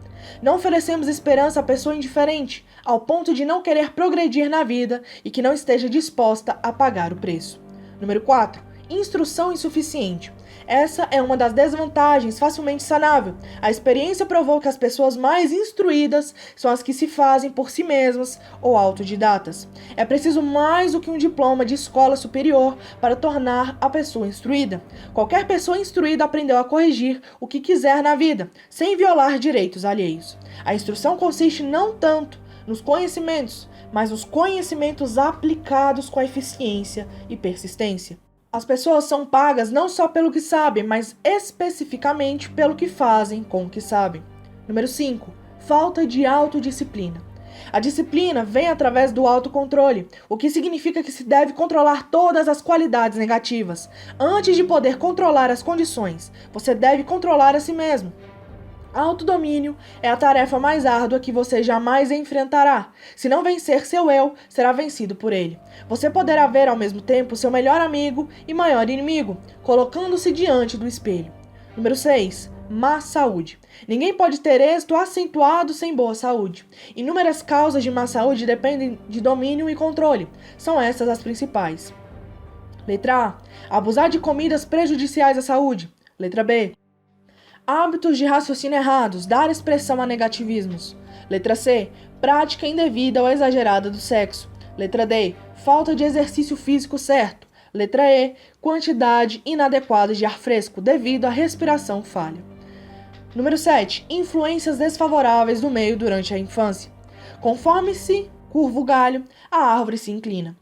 Não oferecemos esperança à pessoa indiferente, ao ponto de não querer progredir na vida e que não esteja disposta a pagar o preço. Número 4. Instrução insuficiente. Essa é uma das desvantagens facilmente sanável. A experiência provou que as pessoas mais instruídas são as que se fazem por si mesmas ou autodidatas. É preciso mais do que um diploma de escola superior para tornar a pessoa instruída. Qualquer pessoa instruída aprendeu a corrigir o que quiser na vida, sem violar direitos alheios. A instrução consiste não tanto nos conhecimentos, mas nos conhecimentos aplicados com eficiência e persistência. As pessoas são pagas não só pelo que sabem, mas especificamente pelo que fazem com o que sabem. Número 5. Falta de autodisciplina. A disciplina vem através do autocontrole, o que significa que se deve controlar todas as qualidades negativas. Antes de poder controlar as condições, você deve controlar a si mesmo. Autodomínio é a tarefa mais árdua que você jamais enfrentará. Se não vencer seu eu, será vencido por ele. Você poderá ver ao mesmo tempo seu melhor amigo e maior inimigo, colocando-se diante do espelho. Número 6. má saúde. Ninguém pode ter êxito acentuado sem boa saúde. Inúmeras causas de má saúde dependem de domínio e controle. São essas as principais. Letra A. Abusar de comidas prejudiciais à saúde. Letra B. Hábitos de raciocínio errados, dar expressão a negativismos. Letra C. Prática indevida ou exagerada do sexo. Letra D. Falta de exercício físico certo. Letra E. Quantidade inadequada de ar fresco devido à respiração falha. Número 7. Influências desfavoráveis do meio durante a infância. Conforme se curva o galho, a árvore se inclina.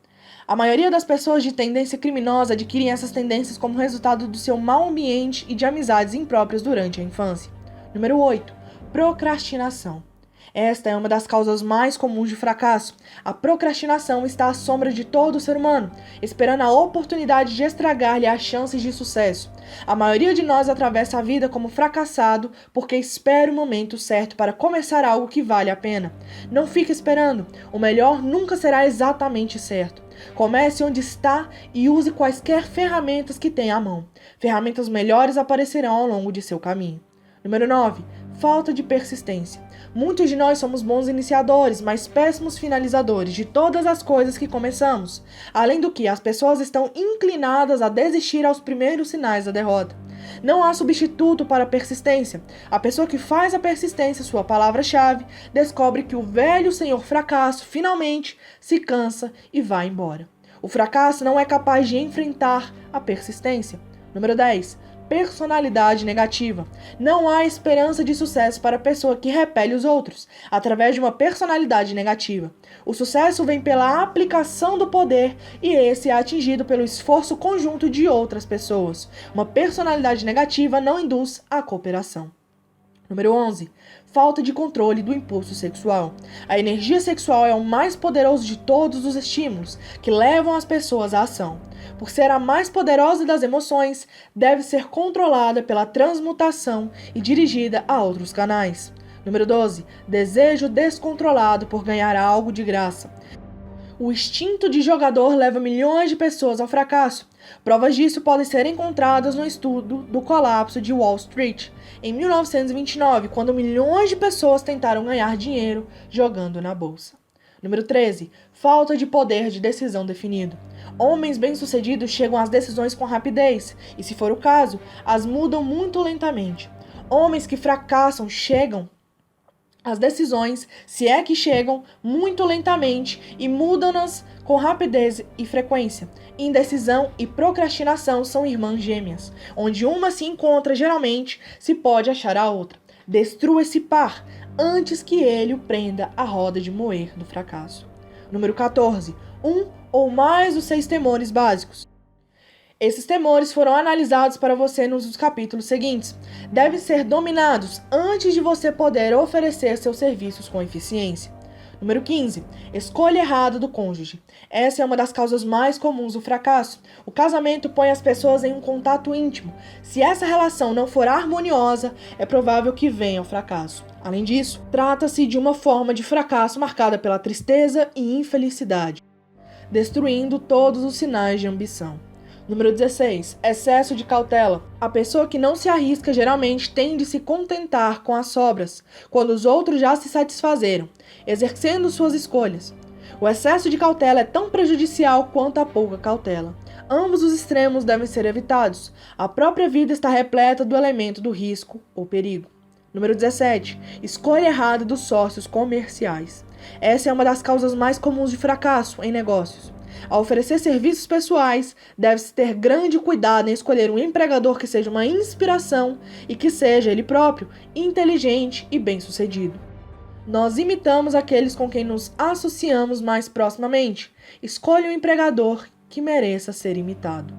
A maioria das pessoas de tendência criminosa adquirem essas tendências como resultado do seu mau ambiente e de amizades impróprias durante a infância. Número 8. Procrastinação. Esta é uma das causas mais comuns de fracasso. A procrastinação está à sombra de todo ser humano, esperando a oportunidade de estragar-lhe as chances de sucesso. A maioria de nós atravessa a vida como fracassado porque espera o momento certo para começar algo que vale a pena. Não fique esperando. O melhor nunca será exatamente certo. Comece onde está e use quaisquer ferramentas que tenha à mão. Ferramentas melhores aparecerão ao longo de seu caminho. Número 9. Falta de persistência. Muitos de nós somos bons iniciadores, mas péssimos finalizadores de todas as coisas que começamos. Além do que, as pessoas estão inclinadas a desistir aos primeiros sinais da derrota. Não há substituto para a persistência. A pessoa que faz a persistência sua palavra-chave descobre que o velho senhor fracasso finalmente se cansa e vai embora. O fracasso não é capaz de enfrentar a persistência. Número 10. Personalidade negativa. Não há esperança de sucesso para a pessoa que repele os outros, através de uma personalidade negativa. O sucesso vem pela aplicação do poder e esse é atingido pelo esforço conjunto de outras pessoas. Uma personalidade negativa não induz à cooperação. Número 11. Falta de controle do impulso sexual. A energia sexual é o mais poderoso de todos os estímulos que levam as pessoas à ação. Por ser a mais poderosa das emoções, deve ser controlada pela transmutação e dirigida a outros canais. Número 12. Desejo descontrolado por ganhar algo de graça. O instinto de jogador leva milhões de pessoas ao fracasso. Provas disso podem ser encontradas no estudo do colapso de Wall Street, em 1929, quando milhões de pessoas tentaram ganhar dinheiro jogando na bolsa. Número 13. Falta de poder de decisão definido. Homens bem-sucedidos chegam às decisões com rapidez, e se for o caso, as mudam muito lentamente. Homens que fracassam chegam às decisões, se é que chegam, muito lentamente e mudam-nas com rapidez e frequência. Indecisão e procrastinação são irmãs gêmeas. Onde uma se encontra, geralmente, se pode achar a outra. Destrua esse par antes que ele o prenda à roda de moer do fracasso. Número 14. Um ou mais dos 6 temores básicos. Esses temores foram analisados para você nos capítulos seguintes. Devem ser dominados antes de você poder oferecer seus serviços com eficiência. Número 15. Escolha errada do cônjuge. Essa é uma das causas mais comuns do fracasso. O casamento põe as pessoas em um contato íntimo. Se essa relação não for harmoniosa, é provável que venha o fracasso. Além disso, trata-se de uma forma de fracasso marcada pela tristeza e infelicidade, destruindo todos os sinais de ambição. Número 16. Excesso de cautela. A pessoa que não se arrisca geralmente tende a se contentar com as sobras, quando os outros já se satisfazeram, exercendo suas escolhas. O excesso de cautela é tão prejudicial quanto a pouca cautela. Ambos os extremos devem ser evitados. A própria vida está repleta do elemento do risco ou perigo. Número 17. Escolha errada dos sócios comerciais. Essa é uma das causas mais comuns de fracasso em negócios. Ao oferecer serviços pessoais, deve-se ter grande cuidado em escolher um empregador que seja uma inspiração e que seja ele próprio inteligente e bem-sucedido. Nós imitamos aqueles com quem nos associamos mais proximamente. Escolha um empregador que mereça ser imitado.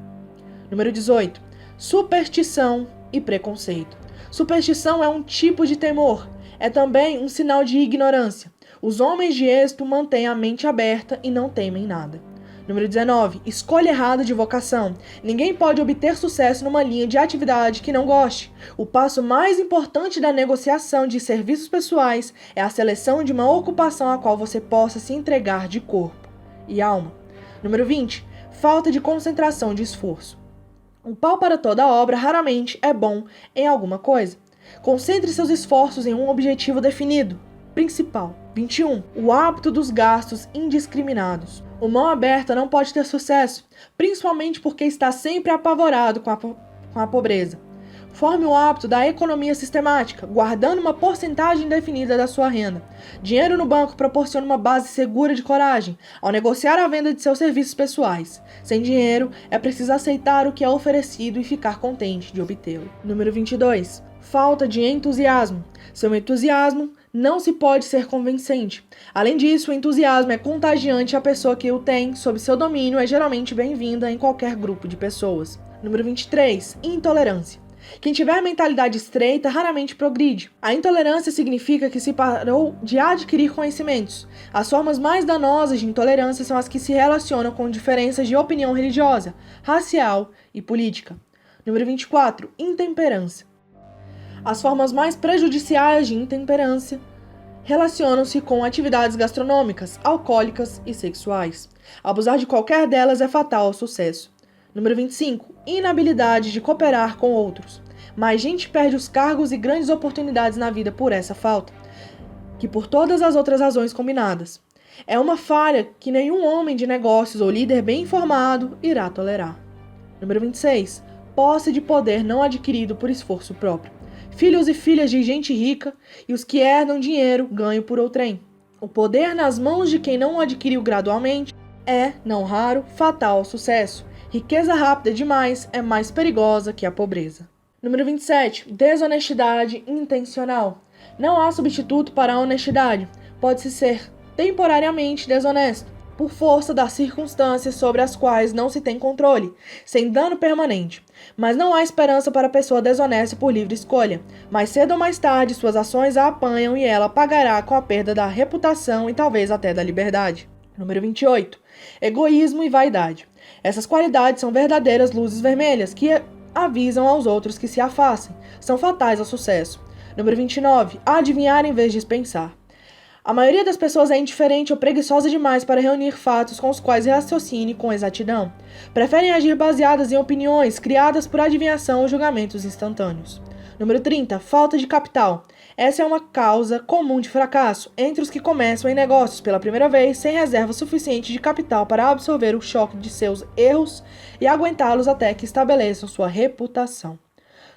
Número 18. Superstição e preconceito. Superstição é um tipo de temor. É também um sinal de ignorância. Os homens de êxito mantêm a mente aberta e não temem nada. Número 19. Escolha errada de vocação. Ninguém pode obter sucesso numa linha de atividade que não goste. O passo mais importante da negociação de serviços pessoais é a seleção de uma ocupação a qual você possa se entregar de corpo e alma. Número 20. Falta de concentração de esforço. Um pau para toda obra raramente é bom em alguma coisa. Concentre seus esforços em um objetivo definido, principal. 21. O hábito dos gastos indiscriminados. O mão aberta não pode ter sucesso, principalmente porque está sempre apavorado com a pobreza. Forme o hábito da economia sistemática, guardando uma porcentagem definida da sua renda. Dinheiro no banco proporciona uma base segura de coragem ao negociar a venda de seus serviços pessoais. Sem dinheiro, é preciso aceitar o que é oferecido e ficar contente de obtê-lo. Número 22. Falta de entusiasmo. Seu entusiasmo não se pode ser convincente. Além disso, o entusiasmo é contagiante e a pessoa que o tem sob seu domínio é geralmente bem-vinda em qualquer grupo de pessoas. Número 23. Intolerância. Quem tiver mentalidade estreita raramente progride. A intolerância significa que se parou de adquirir conhecimentos. As formas mais danosas de intolerância são as que se relacionam com diferenças de opinião religiosa, racial e política. Número 24. Intemperância. As formas mais prejudiciais de intemperância relacionam-se com atividades gastronômicas, alcoólicas e sexuais. Abusar de qualquer delas é fatal ao sucesso. Número 25. Inabilidade de cooperar com outros. Mais gente perde os cargos e grandes oportunidades na vida por essa falta, que por todas as outras razões combinadas. É uma falha que nenhum homem de negócios ou líder bem informado irá tolerar. Número 26. Posse de poder não adquirido por esforço próprio. Filhos e filhas de gente rica e os que herdam dinheiro ganham por outrem. O poder nas mãos de quem não o adquiriu gradualmente é, não raro, fatal ao sucesso. Riqueza rápida demais é mais perigosa que a pobreza. Número 27. Desonestidade intencional. Não há substituto para a honestidade. Pode-se ser temporariamente desonesto, por força das circunstâncias sobre as quais não se tem controle, sem dano permanente. Mas não há esperança para a pessoa desonesta por livre escolha. Mais cedo ou mais tarde, suas ações a apanham e ela pagará com a perda da reputação e talvez até da liberdade. Número 28. Egoísmo e vaidade. Essas qualidades são verdadeiras luzes vermelhas que avisam aos outros que se afastem. São fatais ao sucesso. Número 29. Adivinhar em vez de pensar. A maioria das pessoas é indiferente ou preguiçosa demais para reunir fatos com os quais raciocine com exatidão. Preferem agir baseadas em opiniões criadas por adivinhação ou julgamentos instantâneos. Número 30. Falta de capital. Essa é uma causa comum de fracasso entre os que começam em negócios pela primeira vez sem reserva suficiente de capital para absorver o choque de seus erros e aguentá-los até que estabeleçam sua reputação.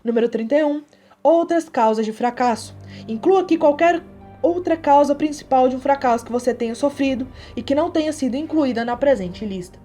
Número 31. Outras causas de fracasso. Inclua aqui qualquer outra causa principal de um fracasso que você tenha sofrido e que não tenha sido incluída na presente lista.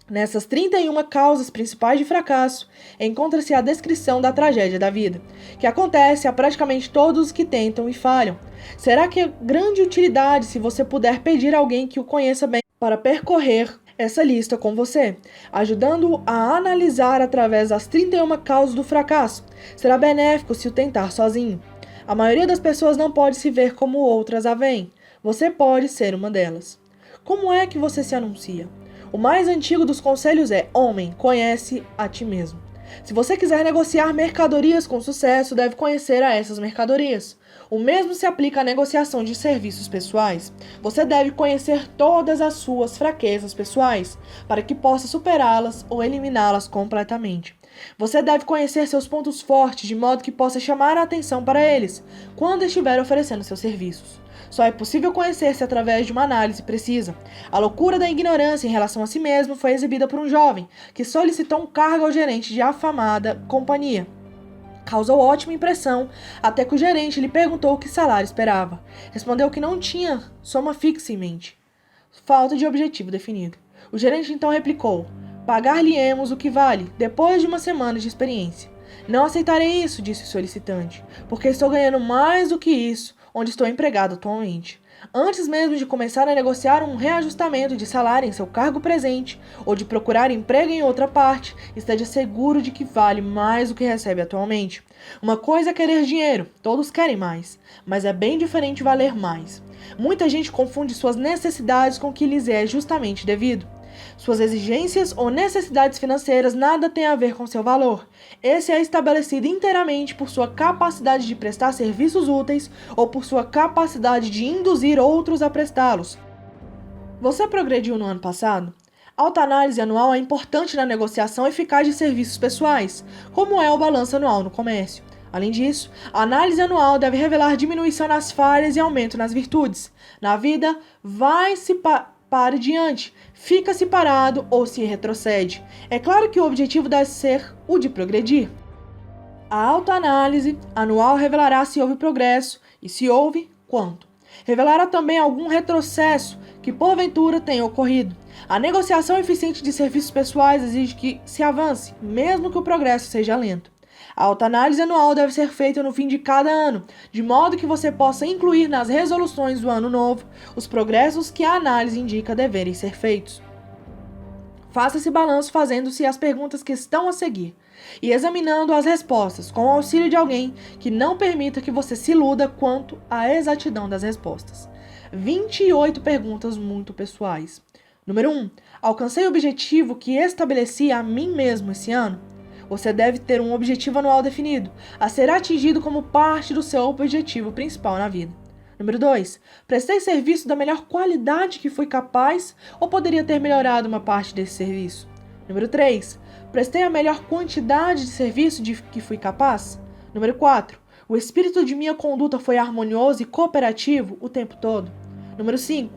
Nessas 31 causas principais de fracasso, encontra-se a descrição da tragédia da vida, que acontece a praticamente todos os que tentam e falham. Será que é grande utilidade se você puder pedir a alguém que o conheça bem para percorrer essa lista com você, ajudando-o a analisar através das 31 causas do fracasso? Será benéfico se o tentar sozinho. A maioria das pessoas não pode se ver como outras a veem. Você pode ser uma delas. Como é que você se anuncia? O mais antigo dos conselhos é: homem, conhece a ti mesmo. Se você quiser negociar mercadorias com sucesso, deve conhecer a essas mercadorias. O mesmo se aplica à negociação de serviços pessoais. Você deve conhecer todas as suas fraquezas pessoais, para que possa superá-las ou eliminá-las completamente. Você deve conhecer seus pontos fortes, de modo que possa chamar a atenção para eles, quando estiver oferecendo seus serviços. Só é possível conhecer-se através de uma análise precisa. A loucura da ignorância em relação a si mesmo foi exibida por um jovem que solicitou um cargo ao gerente de afamada companhia. Causou ótima impressão, até que o gerente lhe perguntou que salário esperava. Respondeu que não tinha soma fixa em mente. Falta de objetivo definido. O gerente então replicou: pagar-lhe-emos o que vale, depois de uma semana de experiência. Não aceitarei isso, disse o solicitante, porque estou ganhando mais do que isso, onde estou empregado atualmente. Antes mesmo de começar a negociar um reajustamento de salário em seu cargo presente ou de procurar emprego em outra parte, esteja seguro de que vale mais do que recebe atualmente. Uma coisa é querer dinheiro, todos querem mais, mas é bem diferente valer mais. Muita gente confunde suas necessidades com o que lhes é justamente devido. Suas exigências ou necessidades financeiras nada têm a ver com seu valor. Esse é estabelecido inteiramente por sua capacidade de prestar serviços úteis ou por sua capacidade de induzir outros a prestá-los. Você progrediu no ano passado? A autoanálise anual é importante na negociação eficaz de serviços pessoais, como é o balanço anual no comércio. Além disso, a análise anual deve revelar diminuição nas falhas e aumento nas virtudes. Na vida, vai-se para diante, fica-se parado ou se retrocede. É claro que o objetivo deve ser o de progredir. A autoanálise anual revelará se houve progresso e, se houve, quanto. Revelará também algum retrocesso que porventura tenha ocorrido. A negociação eficiente de serviços pessoais exige que se avance, mesmo que o progresso seja lento. A autoanálise anual deve ser feita no fim de cada ano, de modo que você possa incluir nas resoluções do ano novo os progressos que a análise indica deverem ser feitos. Faça esse balanço fazendo-se as perguntas que estão a seguir e examinando as respostas com o auxílio de alguém que não permita que você se iluda quanto à exatidão das respostas. 28 perguntas muito pessoais. Número 1. Alcancei o objetivo que estabeleci a mim mesmo esse ano? Você deve ter um objetivo anual definido, a ser atingido como parte do seu objetivo principal na vida. Número 2. Prestei serviço da melhor qualidade que fui capaz ou poderia ter melhorado uma parte desse serviço? Número 3. Prestei a melhor quantidade de serviço de que fui capaz? Número 4. O espírito de minha conduta foi harmonioso e cooperativo o tempo todo? Número 5.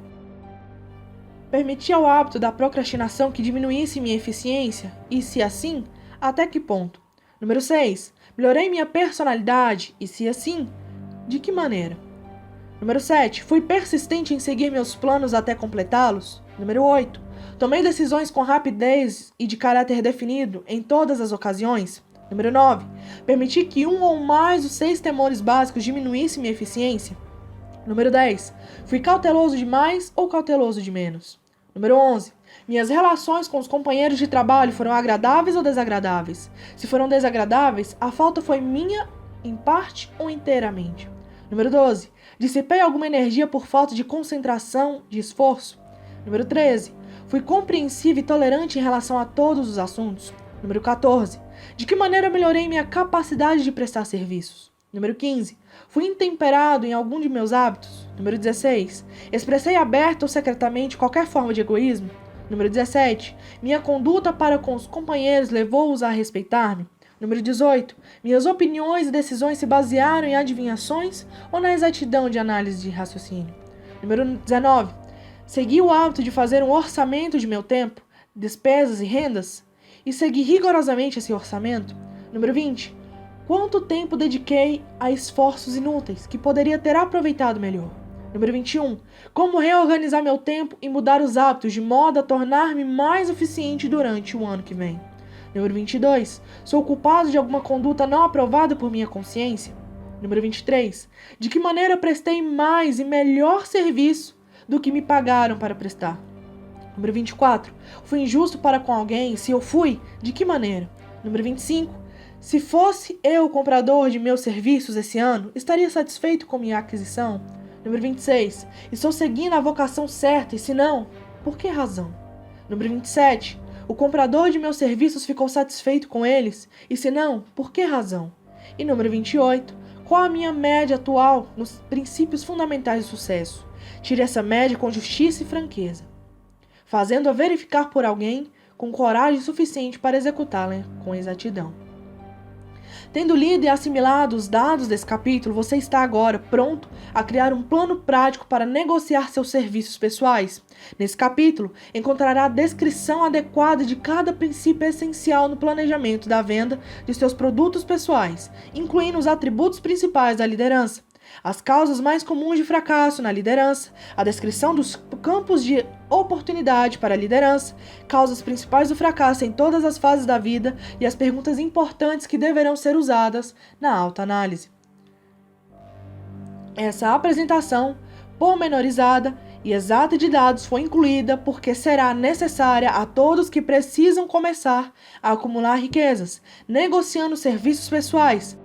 Permiti ao hábito da procrastinação que diminuísse minha eficiência? E, se assim, até que ponto? Número 6. Melhorei minha personalidade? E, se assim, de que maneira? Número 7. Fui persistente em seguir meus planos até completá-los? Número 8. Tomei decisões com rapidez e de caráter definido em todas as ocasiões? Número 9. Permiti que um ou mais dos 6 temores básicos diminuísse minha eficiência? Número 10. Fui cauteloso demais ou cauteloso de menos? Número 11. Minhas relações com os companheiros de trabalho foram agradáveis ou desagradáveis? Se foram desagradáveis, a falta foi minha em parte ou inteiramente? Número 12. Dissipei alguma energia por falta de concentração, de esforço? Número 13. Fui compreensivo e tolerante em relação a todos os assuntos? Número 14. De que maneira melhorei minha capacidade de prestar serviços? Número 15. Fui intemperado em algum de meus hábitos? Número 16. Expressei aberta ou secretamente qualquer forma de egoísmo? Número 17. Minha conduta para com os companheiros levou-os a respeitar-me? Número 18. Minhas opiniões e decisões se basearam em adivinhações ou na exatidão de análise de raciocínio? Número 19. Segui o hábito de fazer um orçamento de meu tempo, despesas e rendas? E segui rigorosamente esse orçamento? Número 20. Quanto tempo dediquei a esforços inúteis que poderia ter aproveitado melhor? Número 21. Como reorganizar meu tempo e mudar os hábitos de modo a tornar-me mais eficiente durante o ano que vem? Número 22. Sou culpado de alguma conduta não aprovada por minha consciência? Número 23. De que maneira prestei mais e melhor serviço do que me pagaram para prestar? Número 24. Fui injusto para com alguém? Se eu fui, de que maneira? Número 25. Se fosse eu o comprador de meus serviços esse ano, estaria satisfeito com minha aquisição? Número 26. Estou seguindo a vocação certa e, se não, por que razão? Número 27. O comprador de meus serviços ficou satisfeito com eles? E, se não, por que razão? E número 28. Qual a minha média atual nos princípios fundamentais do sucesso? Tire essa média com justiça e franqueza, fazendo-a verificar por alguém com coragem suficiente para executá-la com exatidão. Tendo lido e assimilado os dados desse capítulo, você está agora pronto a criar um plano prático para negociar seus serviços pessoais. Nesse capítulo, encontrará a descrição adequada de cada princípio essencial no planejamento da venda de seus produtos pessoais, incluindo os atributos principais da liderança, as causas mais comuns de fracasso na liderança, a descrição dos campos de oportunidade para a liderança, causas principais do fracasso em todas as fases da vida e as perguntas importantes que deverão ser usadas na autoanálise. Essa apresentação pormenorizada e exata de dados foi incluída porque será necessária a todos que precisam começar a acumular riquezas, negociando serviços pessoais.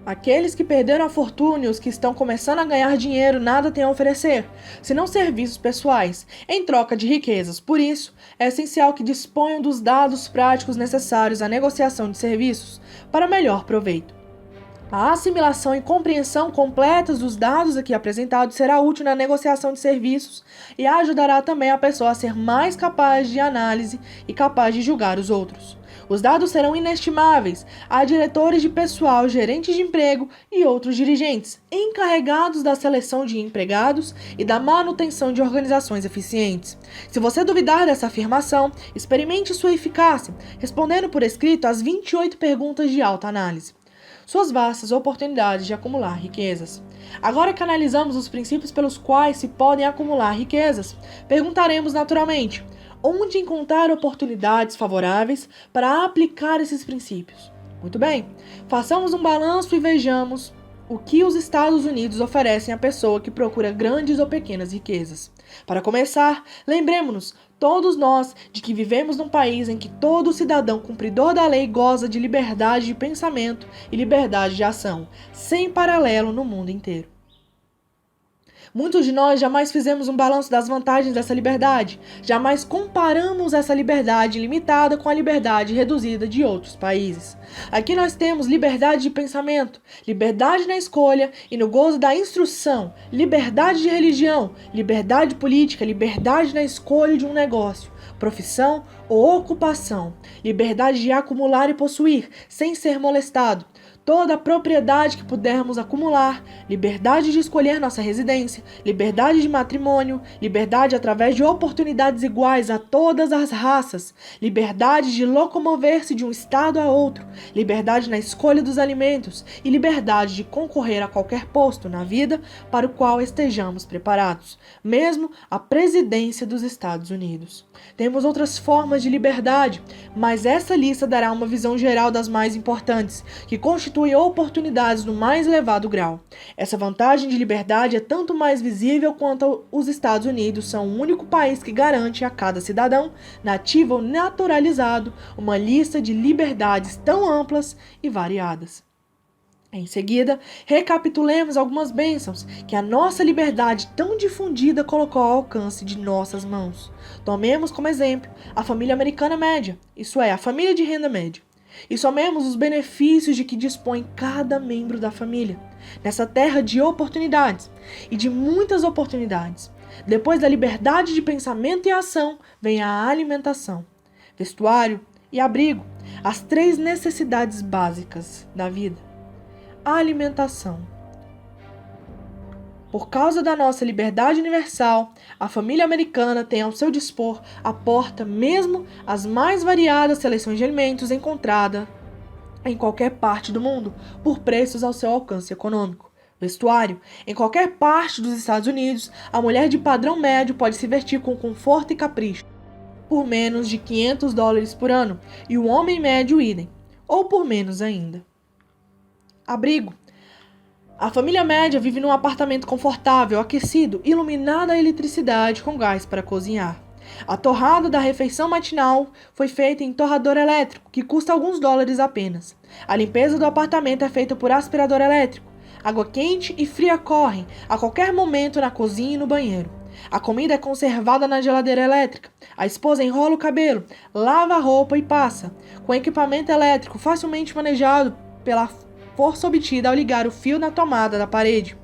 Aqueles que perderam a fortuna e os que estão começando a ganhar dinheiro nada têm a oferecer, senão serviços pessoais, em troca de riquezas. Por isso, é essencial que disponham dos dados práticos necessários à negociação de serviços para melhor proveito. A assimilação e compreensão completas dos dados aqui apresentados será útil na negociação de serviços e ajudará também a pessoa a ser mais capaz de análise e capaz de julgar os outros. Os dados serão inestimáveis a diretores de pessoal, gerentes de emprego e outros dirigentes, encarregados da seleção de empregados e da manutenção de organizações eficientes. Se você duvidar dessa afirmação, experimente sua eficácia, respondendo por escrito as 28 perguntas de alta análise. Suas vastas oportunidades de acumular riquezas. Agora que analisamos os princípios pelos quais se podem acumular riquezas, perguntaremos naturalmente: onde encontrar oportunidades favoráveis para aplicar esses princípios? Muito bem, façamos um balanço e vejamos o que os Estados Unidos oferecem à pessoa que procura grandes ou pequenas riquezas. Para começar, lembremos-nos, todos nós, de que vivemos num país em que todo cidadão cumpridor da lei goza de liberdade de pensamento e liberdade de ação, sem paralelo no mundo inteiro. Muitos de nós jamais fizemos um balanço das vantagens dessa liberdade, jamais comparamos essa liberdade limitada com a liberdade reduzida de outros países. Aqui nós temos liberdade de pensamento, liberdade na escolha e no gozo da instrução, liberdade de religião, liberdade política, liberdade na escolha de um negócio, profissão ou ocupação, liberdade de acumular e possuir, sem ser molestado, toda a propriedade que pudermos acumular, liberdade de escolher nossa residência, liberdade de matrimônio, liberdade através de oportunidades iguais a todas as raças, liberdade de locomover-se de um estado a outro, liberdade na escolha dos alimentos e liberdade de concorrer a qualquer posto na vida para o qual estejamos preparados, mesmo a presidência dos Estados Unidos. Temos outras formas de liberdade, mas essa lista dará uma visão geral das mais importantes, que constituem oportunidades no mais elevado grau. Essa vantagem de liberdade é tanto mais visível quanto os Estados Unidos são o único país que garante a cada cidadão, nativo ou naturalizado, uma lista de liberdades tão amplas e variadas. Em seguida, recapitulemos algumas bênçãos que a nossa liberdade tão difundida colocou ao alcance de nossas mãos. Tomemos como exemplo a família americana média, isso é, a família de renda média. E somemos os benefícios de que dispõe cada membro da família, nessa terra de oportunidades, e de muitas oportunidades. Depois da liberdade de pensamento e ação, vem a alimentação, vestuário e abrigo, as 3 necessidades básicas da vida. A alimentação. Por causa da nossa liberdade universal, a família americana tem ao seu dispor à porta mesmo as mais variadas seleções de alimentos encontradas em qualquer parte do mundo, por preços ao seu alcance econômico. Vestuário. Em qualquer parte dos Estados Unidos, a mulher de padrão médio pode se vestir com conforto e capricho, por menos de $500 por ano, e o homem médio idem, ou por menos ainda. Abrigo. A família média vive num apartamento confortável, aquecido, iluminado a eletricidade com gás para cozinhar. A torrada da refeição matinal foi feita em torrador elétrico, que custa alguns dólares apenas. A limpeza do apartamento é feita por aspirador elétrico. Água quente e fria correm a qualquer momento na cozinha e no banheiro. A comida é conservada na geladeira elétrica. A esposa enrola o cabelo, lava a roupa e passa, com equipamento elétrico facilmente manejado pela força obtida ao ligar o fio na tomada da parede.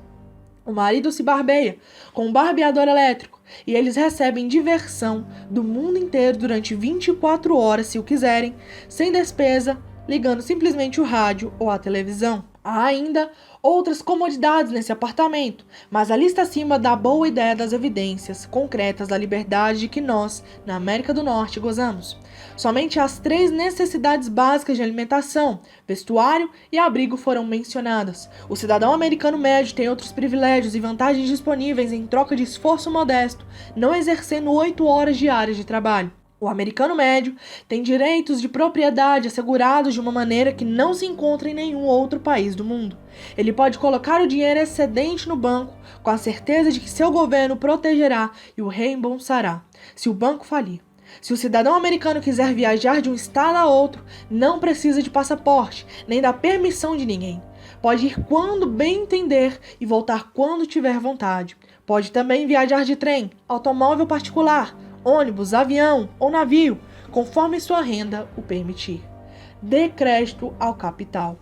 O marido se barbeia com um barbeador elétrico e eles recebem diversão do mundo inteiro durante 24 horas se o quiserem, sem despesa, ligando simplesmente o rádio ou a televisão. Há ainda outras comodidades nesse apartamento, mas a lista acima dá boa ideia das evidências concretas da liberdade de que nós, na América do Norte, gozamos. Somente as 3 necessidades básicas de alimentação, vestuário e abrigo foram mencionadas. O cidadão americano médio tem outros privilégios e vantagens disponíveis em troca de esforço modesto, não exercendo 8 horas diárias de trabalho. O americano médio tem direitos de propriedade assegurados de uma maneira que não se encontra em nenhum outro país do mundo. Ele pode colocar o dinheiro excedente no banco com a certeza de que seu governo o protegerá e o reembolsará, se o banco falir. Se o cidadão americano quiser viajar de um estado a outro, não precisa de passaporte, nem da permissão de ninguém. Pode ir quando bem entender e voltar quando tiver vontade. Pode também viajar de trem, automóvel particular, ônibus, avião ou navio, conforme sua renda o permitir. Dê crédito ao capital.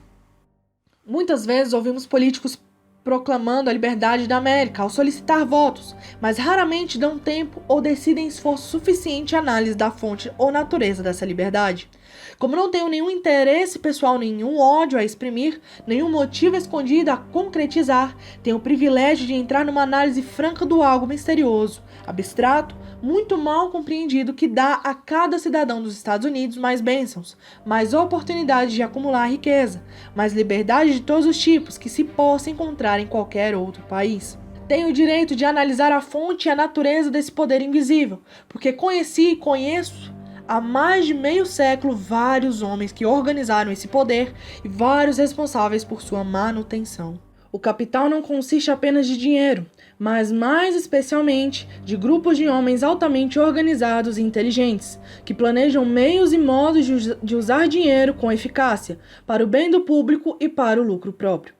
Muitas vezes ouvimos políticos proclamando a liberdade da América ao solicitar votos, mas raramente dão tempo ou decidem esforço suficiente à análise da fonte ou natureza dessa liberdade. Como não tenho nenhum interesse pessoal, nenhum ódio a exprimir, nenhum motivo escondido a concretizar, tenho o privilégio de entrar numa análise franca do algo misterioso, abstrato, muito mal compreendido que dá a cada cidadão dos Estados Unidos mais bênçãos, mais oportunidades de acumular riqueza, mais liberdade de todos os tipos que se possa encontrar em qualquer outro país. Tenho o direito de analisar a fonte e a natureza desse poder invisível, porque conheci e conheço há mais de meio século vários homens que organizaram esse poder e vários responsáveis por sua manutenção. O capital não consiste apenas de dinheiro, mas mais especialmente de grupos de homens altamente organizados e inteligentes, que planejam meios e modos de usar dinheiro com eficácia, para o bem do público e para o lucro próprio.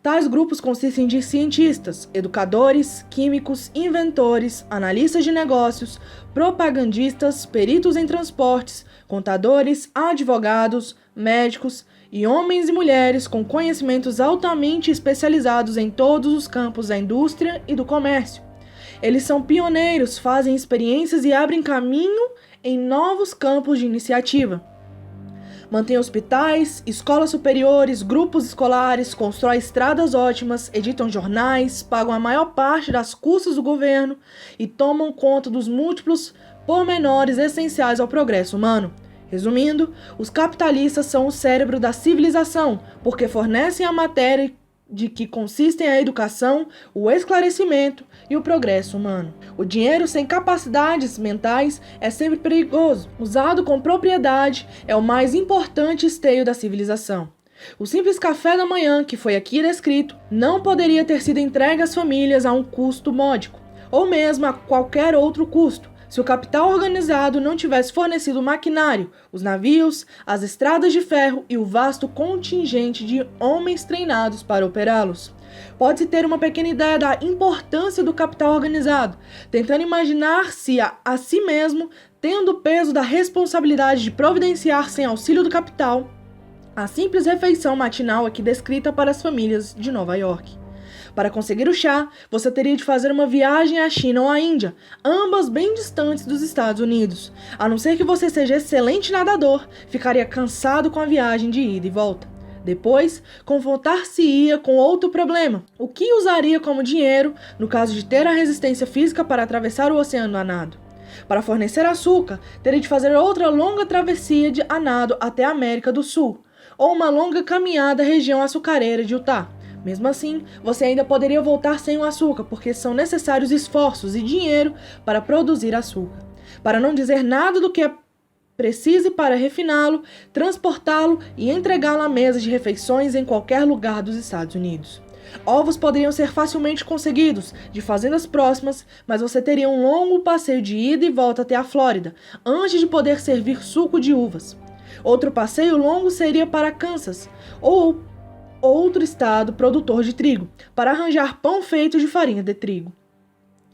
Tais grupos consistem de cientistas, educadores, químicos, inventores, analistas de negócios, propagandistas, peritos em transportes, contadores, advogados, médicos e homens e mulheres com conhecimentos altamente especializados em todos os campos da indústria e do comércio. Eles são pioneiros, fazem experiências e abrem caminho em novos campos de iniciativa. Mantém hospitais, escolas superiores, grupos escolares, constrói estradas ótimas, editam jornais, pagam a maior parte das custas do governo e tomam conta dos múltiplos pormenores essenciais ao progresso humano. Resumindo, os capitalistas são o cérebro da civilização, porque fornecem a matéria de que consistem a educação, o esclarecimento e o progresso humano. O dinheiro sem capacidades mentais é sempre perigoso. Usado com propriedade, é o mais importante esteio da civilização. O simples café da manhã, que foi aqui descrito, não poderia ter sido entregue às famílias a um custo módico, ou mesmo a qualquer outro custo, se o capital organizado não tivesse fornecido o maquinário, os navios, as estradas de ferro e o vasto contingente de homens treinados para operá-los. Pode-se ter uma pequena ideia da importância do capital organizado, tentando imaginar-se a si mesmo tendo o peso da responsabilidade de providenciar sem auxílio do capital a simples refeição matinal aqui descrita para as famílias de Nova York. Para conseguir o chá, você teria de fazer uma viagem à China ou à Índia, ambas bem distantes dos Estados Unidos. A não ser que você seja excelente nadador, ficaria cansado com a viagem de ida e volta. Depois, confrontar-se-ia com outro problema. O que usaria como dinheiro no caso de ter a resistência física para atravessar o oceano a nado? Para fornecer açúcar, teria de fazer outra longa travessia a nado até a América do Sul, ou uma longa caminhada à região açucareira de Utah. Mesmo assim, você ainda poderia voltar sem o açúcar, porque são necessários esforços e dinheiro para produzir açúcar. Para não dizer nada do que é preciso para refiná-lo, transportá-lo e entregá-lo à mesa de refeições em qualquer lugar dos Estados Unidos. Ovos poderiam ser facilmente conseguidos de fazendas próximas, mas você teria um longo passeio de ida e volta até a Flórida, antes de poder servir suco de uvas. Outro passeio longo seria para Kansas, ou outro estado produtor de trigo, para arranjar pão feito de farinha de trigo.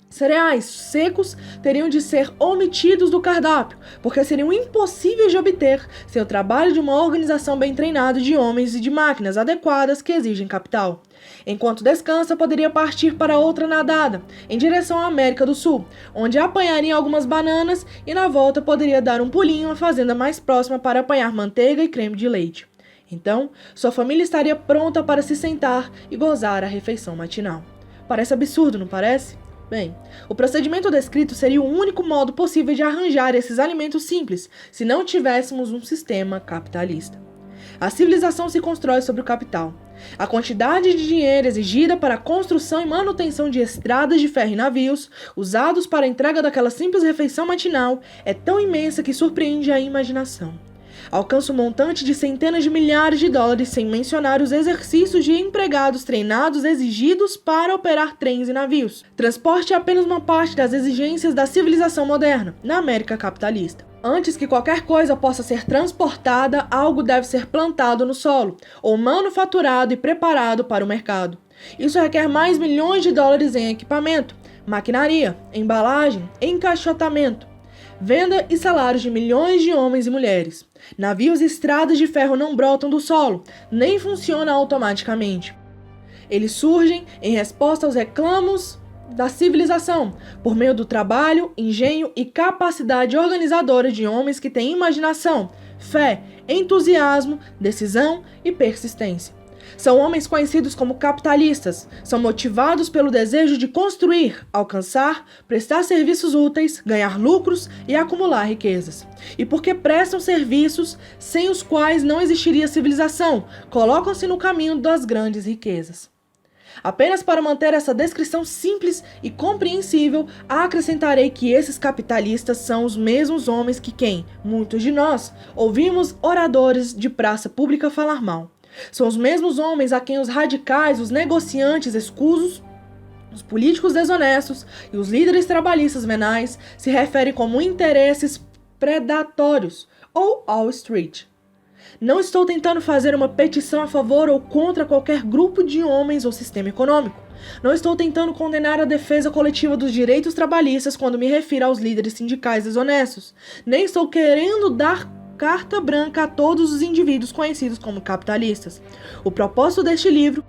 Cereais secos teriam de ser omitidos do cardápio, porque seriam impossíveis de obter sem o trabalho de uma organização bem treinada de homens e de máquinas adequadas que exigem capital. Enquanto descansa, poderia partir para outra nadada, em direção à América do Sul, onde apanharia algumas bananas e na volta poderia dar um pulinho à fazenda mais próxima para apanhar manteiga e creme de leite. Então, sua família estaria pronta para se sentar e gozar a refeição matinal. Parece absurdo, não parece? Bem, o procedimento descrito seria o único modo possível de arranjar esses alimentos simples, se não tivéssemos um sistema capitalista. A civilização se constrói sobre o capital. A quantidade de dinheiro exigida para a construção e manutenção de estradas de ferro e navios, usados para a entrega daquela simples refeição matinal, é tão imensa que surpreende a imaginação. Alcança um montante de centenas de milhares de dólares, sem mencionar os exercícios de empregados treinados exigidos para operar trens e navios. Transporte é apenas uma parte das exigências da civilização moderna, na América capitalista. Antes que qualquer coisa possa ser transportada, algo deve ser plantado no solo, ou manufaturado e preparado para o mercado. Isso requer mais milhões de dólares em equipamento, maquinaria, embalagem, encaixotamento, venda e salários de milhões de homens e mulheres. Navios e estradas de ferro não brotam do solo, nem funcionam automaticamente. Eles surgem em resposta aos reclamos da civilização, por meio do trabalho, engenho e capacidade organizadora de homens que têm imaginação, fé, entusiasmo, decisão e persistência. São homens conhecidos como capitalistas, são motivados pelo desejo de construir, alcançar, prestar serviços úteis, ganhar lucros e acumular riquezas. E porque prestam serviços sem os quais não existiria civilização, colocam-se no caminho das grandes riquezas. Apenas para manter essa descrição simples e compreensível, acrescentarei que esses capitalistas são os mesmos homens que muitos de nós, ouvimos oradores de praça pública falar mal. São os mesmos homens a quem os radicais, os negociantes escusos, os políticos desonestos e os líderes trabalhistas venais se referem como interesses predatórios ou Wall Street. Não estou tentando fazer uma petição a favor ou contra qualquer grupo de homens ou sistema econômico. Não estou tentando condenar a defesa coletiva dos direitos trabalhistas quando me refiro aos líderes sindicais desonestos. Nem estou querendo dar carta branca a todos os indivíduos conhecidos como capitalistas. O propósito deste livro,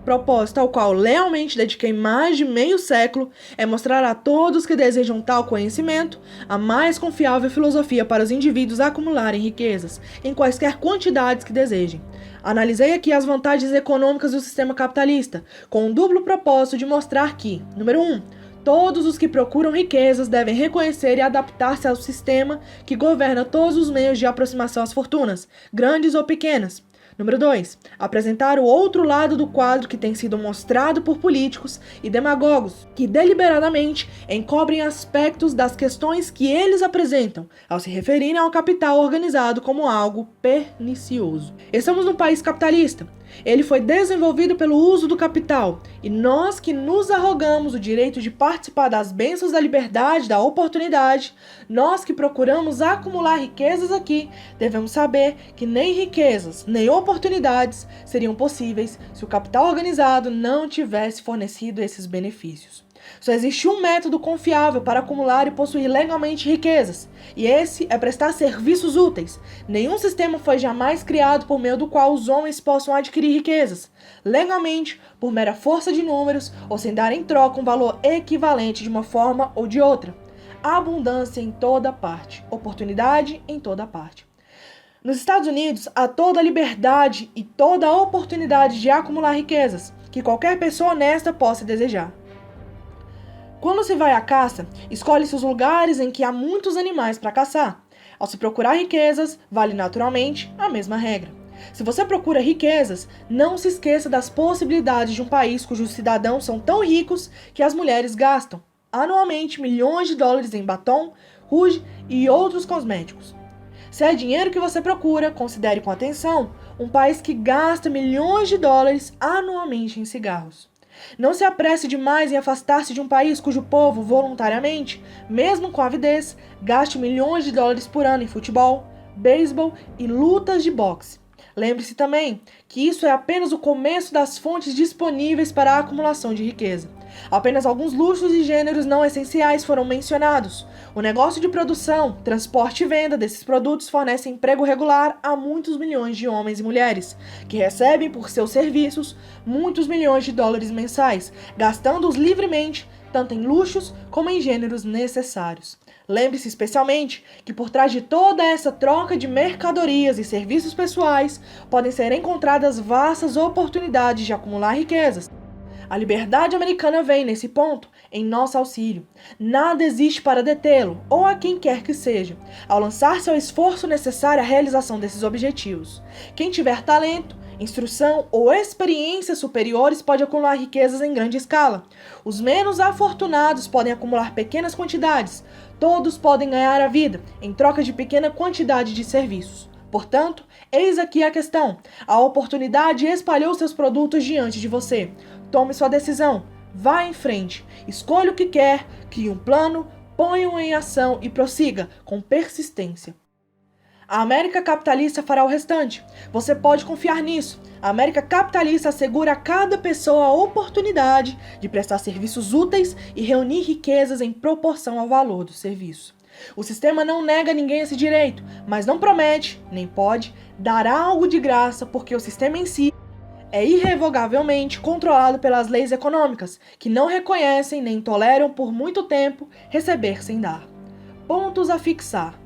propósito ao qual lealmente dediquei mais de meio século, é mostrar a todos que desejam tal conhecimento a mais confiável filosofia para os indivíduos acumularem riquezas, em quaisquer quantidades que desejem. Analisei aqui as vantagens econômicas do sistema capitalista, com um duplo propósito de mostrar que, número 1, todos os que procuram riquezas devem reconhecer e adaptar-se ao sistema que governa todos os meios de aproximação às fortunas, grandes ou pequenas. Número 2. Apresentar o outro lado do quadro que tem sido mostrado por políticos e demagogos que deliberadamente encobrem aspectos das questões que eles apresentam ao se referirem ao capital organizado como algo pernicioso. Estamos num país capitalista. Ele foi desenvolvido pelo uso do capital, e nós que nos arrogamos o direito de participar das bênçãos da liberdade, da oportunidade, nós que procuramos acumular riquezas aqui, devemos saber que nem riquezas, nem oportunidades seriam possíveis se o capital organizado não tivesse fornecido esses benefícios. Só existe um método confiável para acumular e possuir legalmente riquezas, e esse é prestar serviços úteis. Nenhum sistema foi jamais criado por meio do qual os homens possam adquirir riquezas, legalmente, por mera força de números ou sem dar em troca um valor equivalente de uma forma ou de outra. Há abundância em toda parte, oportunidade em toda parte. Nos Estados Unidos, há toda a liberdade e toda a oportunidade de acumular riquezas, que qualquer pessoa honesta possa desejar. Quando se vai à caça, escolhe-se os lugares em que há muitos animais para caçar. Ao se procurar riquezas, vale naturalmente a mesma regra. Se você procura riquezas, não se esqueça das possibilidades de um país cujos cidadãos são tão ricos que as mulheres gastam anualmente milhões de dólares em batom, rouge e outros cosméticos. Se é dinheiro que você procura, considere com atenção um país que gasta milhões de dólares anualmente em cigarros. Não se apresse demais em afastar-se de um país cujo povo, voluntariamente, mesmo com avidez, gaste milhões de dólares por ano em futebol, beisebol e lutas de boxe. Lembre-se também que isso é apenas o começo das fontes disponíveis para a acumulação de riqueza. Apenas alguns luxos e gêneros não essenciais foram mencionados. O negócio de produção, transporte e venda desses produtos fornece emprego regular a muitos milhões de homens e mulheres, que recebem por seus serviços muitos milhões de dólares mensais, gastando-os livremente, tanto em luxos como em gêneros necessários. Lembre-se especialmente que por trás de toda essa troca de mercadorias e serviços pessoais podem ser encontradas vastas oportunidades de acumular riquezas. A liberdade americana vem, nesse ponto, em nosso auxílio. Nada existe para detê-lo, ou a quem quer que seja, ao lançar-se ao esforço necessário à realização desses objetivos. Quem tiver talento, instrução ou experiências superiores pode acumular riquezas em grande escala. Os menos afortunados podem acumular pequenas quantidades. Todos podem ganhar a vida em troca de pequena quantidade de serviços. Portanto, eis aqui a questão. A oportunidade espalhou seus produtos diante de você. Tome sua decisão. Vá em frente. Escolha o que quer, crie um plano, ponha-o em ação e prossiga com persistência. A América capitalista fará o restante. Você pode confiar nisso. A América capitalista assegura a cada pessoa a oportunidade de prestar serviços úteis e reunir riquezas em proporção ao valor do serviço. O sistema não nega a ninguém esse direito, mas não promete, nem pode, dar algo de graça, porque o sistema em si É irrevogavelmente controlado pelas leis econômicas, que não reconhecem nem toleram por muito tempo receber sem dar. Pontos a fixar.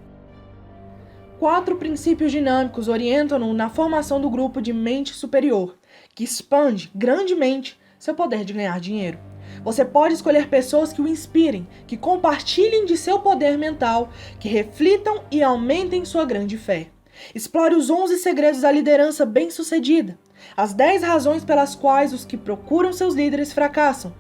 4 princípios dinâmicos orientam-no na formação do grupo de mente superior, que expande grandemente seu poder de ganhar dinheiro. Você pode escolher pessoas que o inspirem, que compartilhem de seu poder mental, que reflitam e aumentem sua grande fé. Explore os 11 segredos da liderança bem-sucedida, as 10 razões pelas quais os que procuram seus líderes fracassam.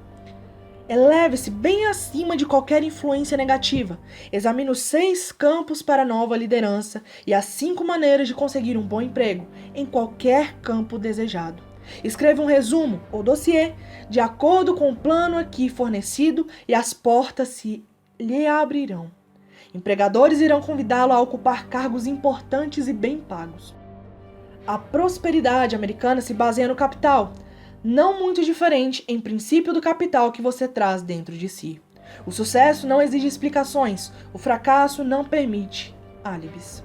Eleve-se bem acima de qualquer influência negativa. Examine os 6 campos para a nova liderança e as 5 maneiras de conseguir um bom emprego em qualquer campo desejado. Escreva um resumo ou dossiê de acordo com o plano aqui fornecido e as portas se lhe abrirão. Empregadores irão convidá-lo a ocupar cargos importantes e bem pagos. A prosperidade americana se baseia no capital, não muito diferente em princípio do capital que você traz dentro de si. O sucesso não exige explicações, o fracasso não permite álibis.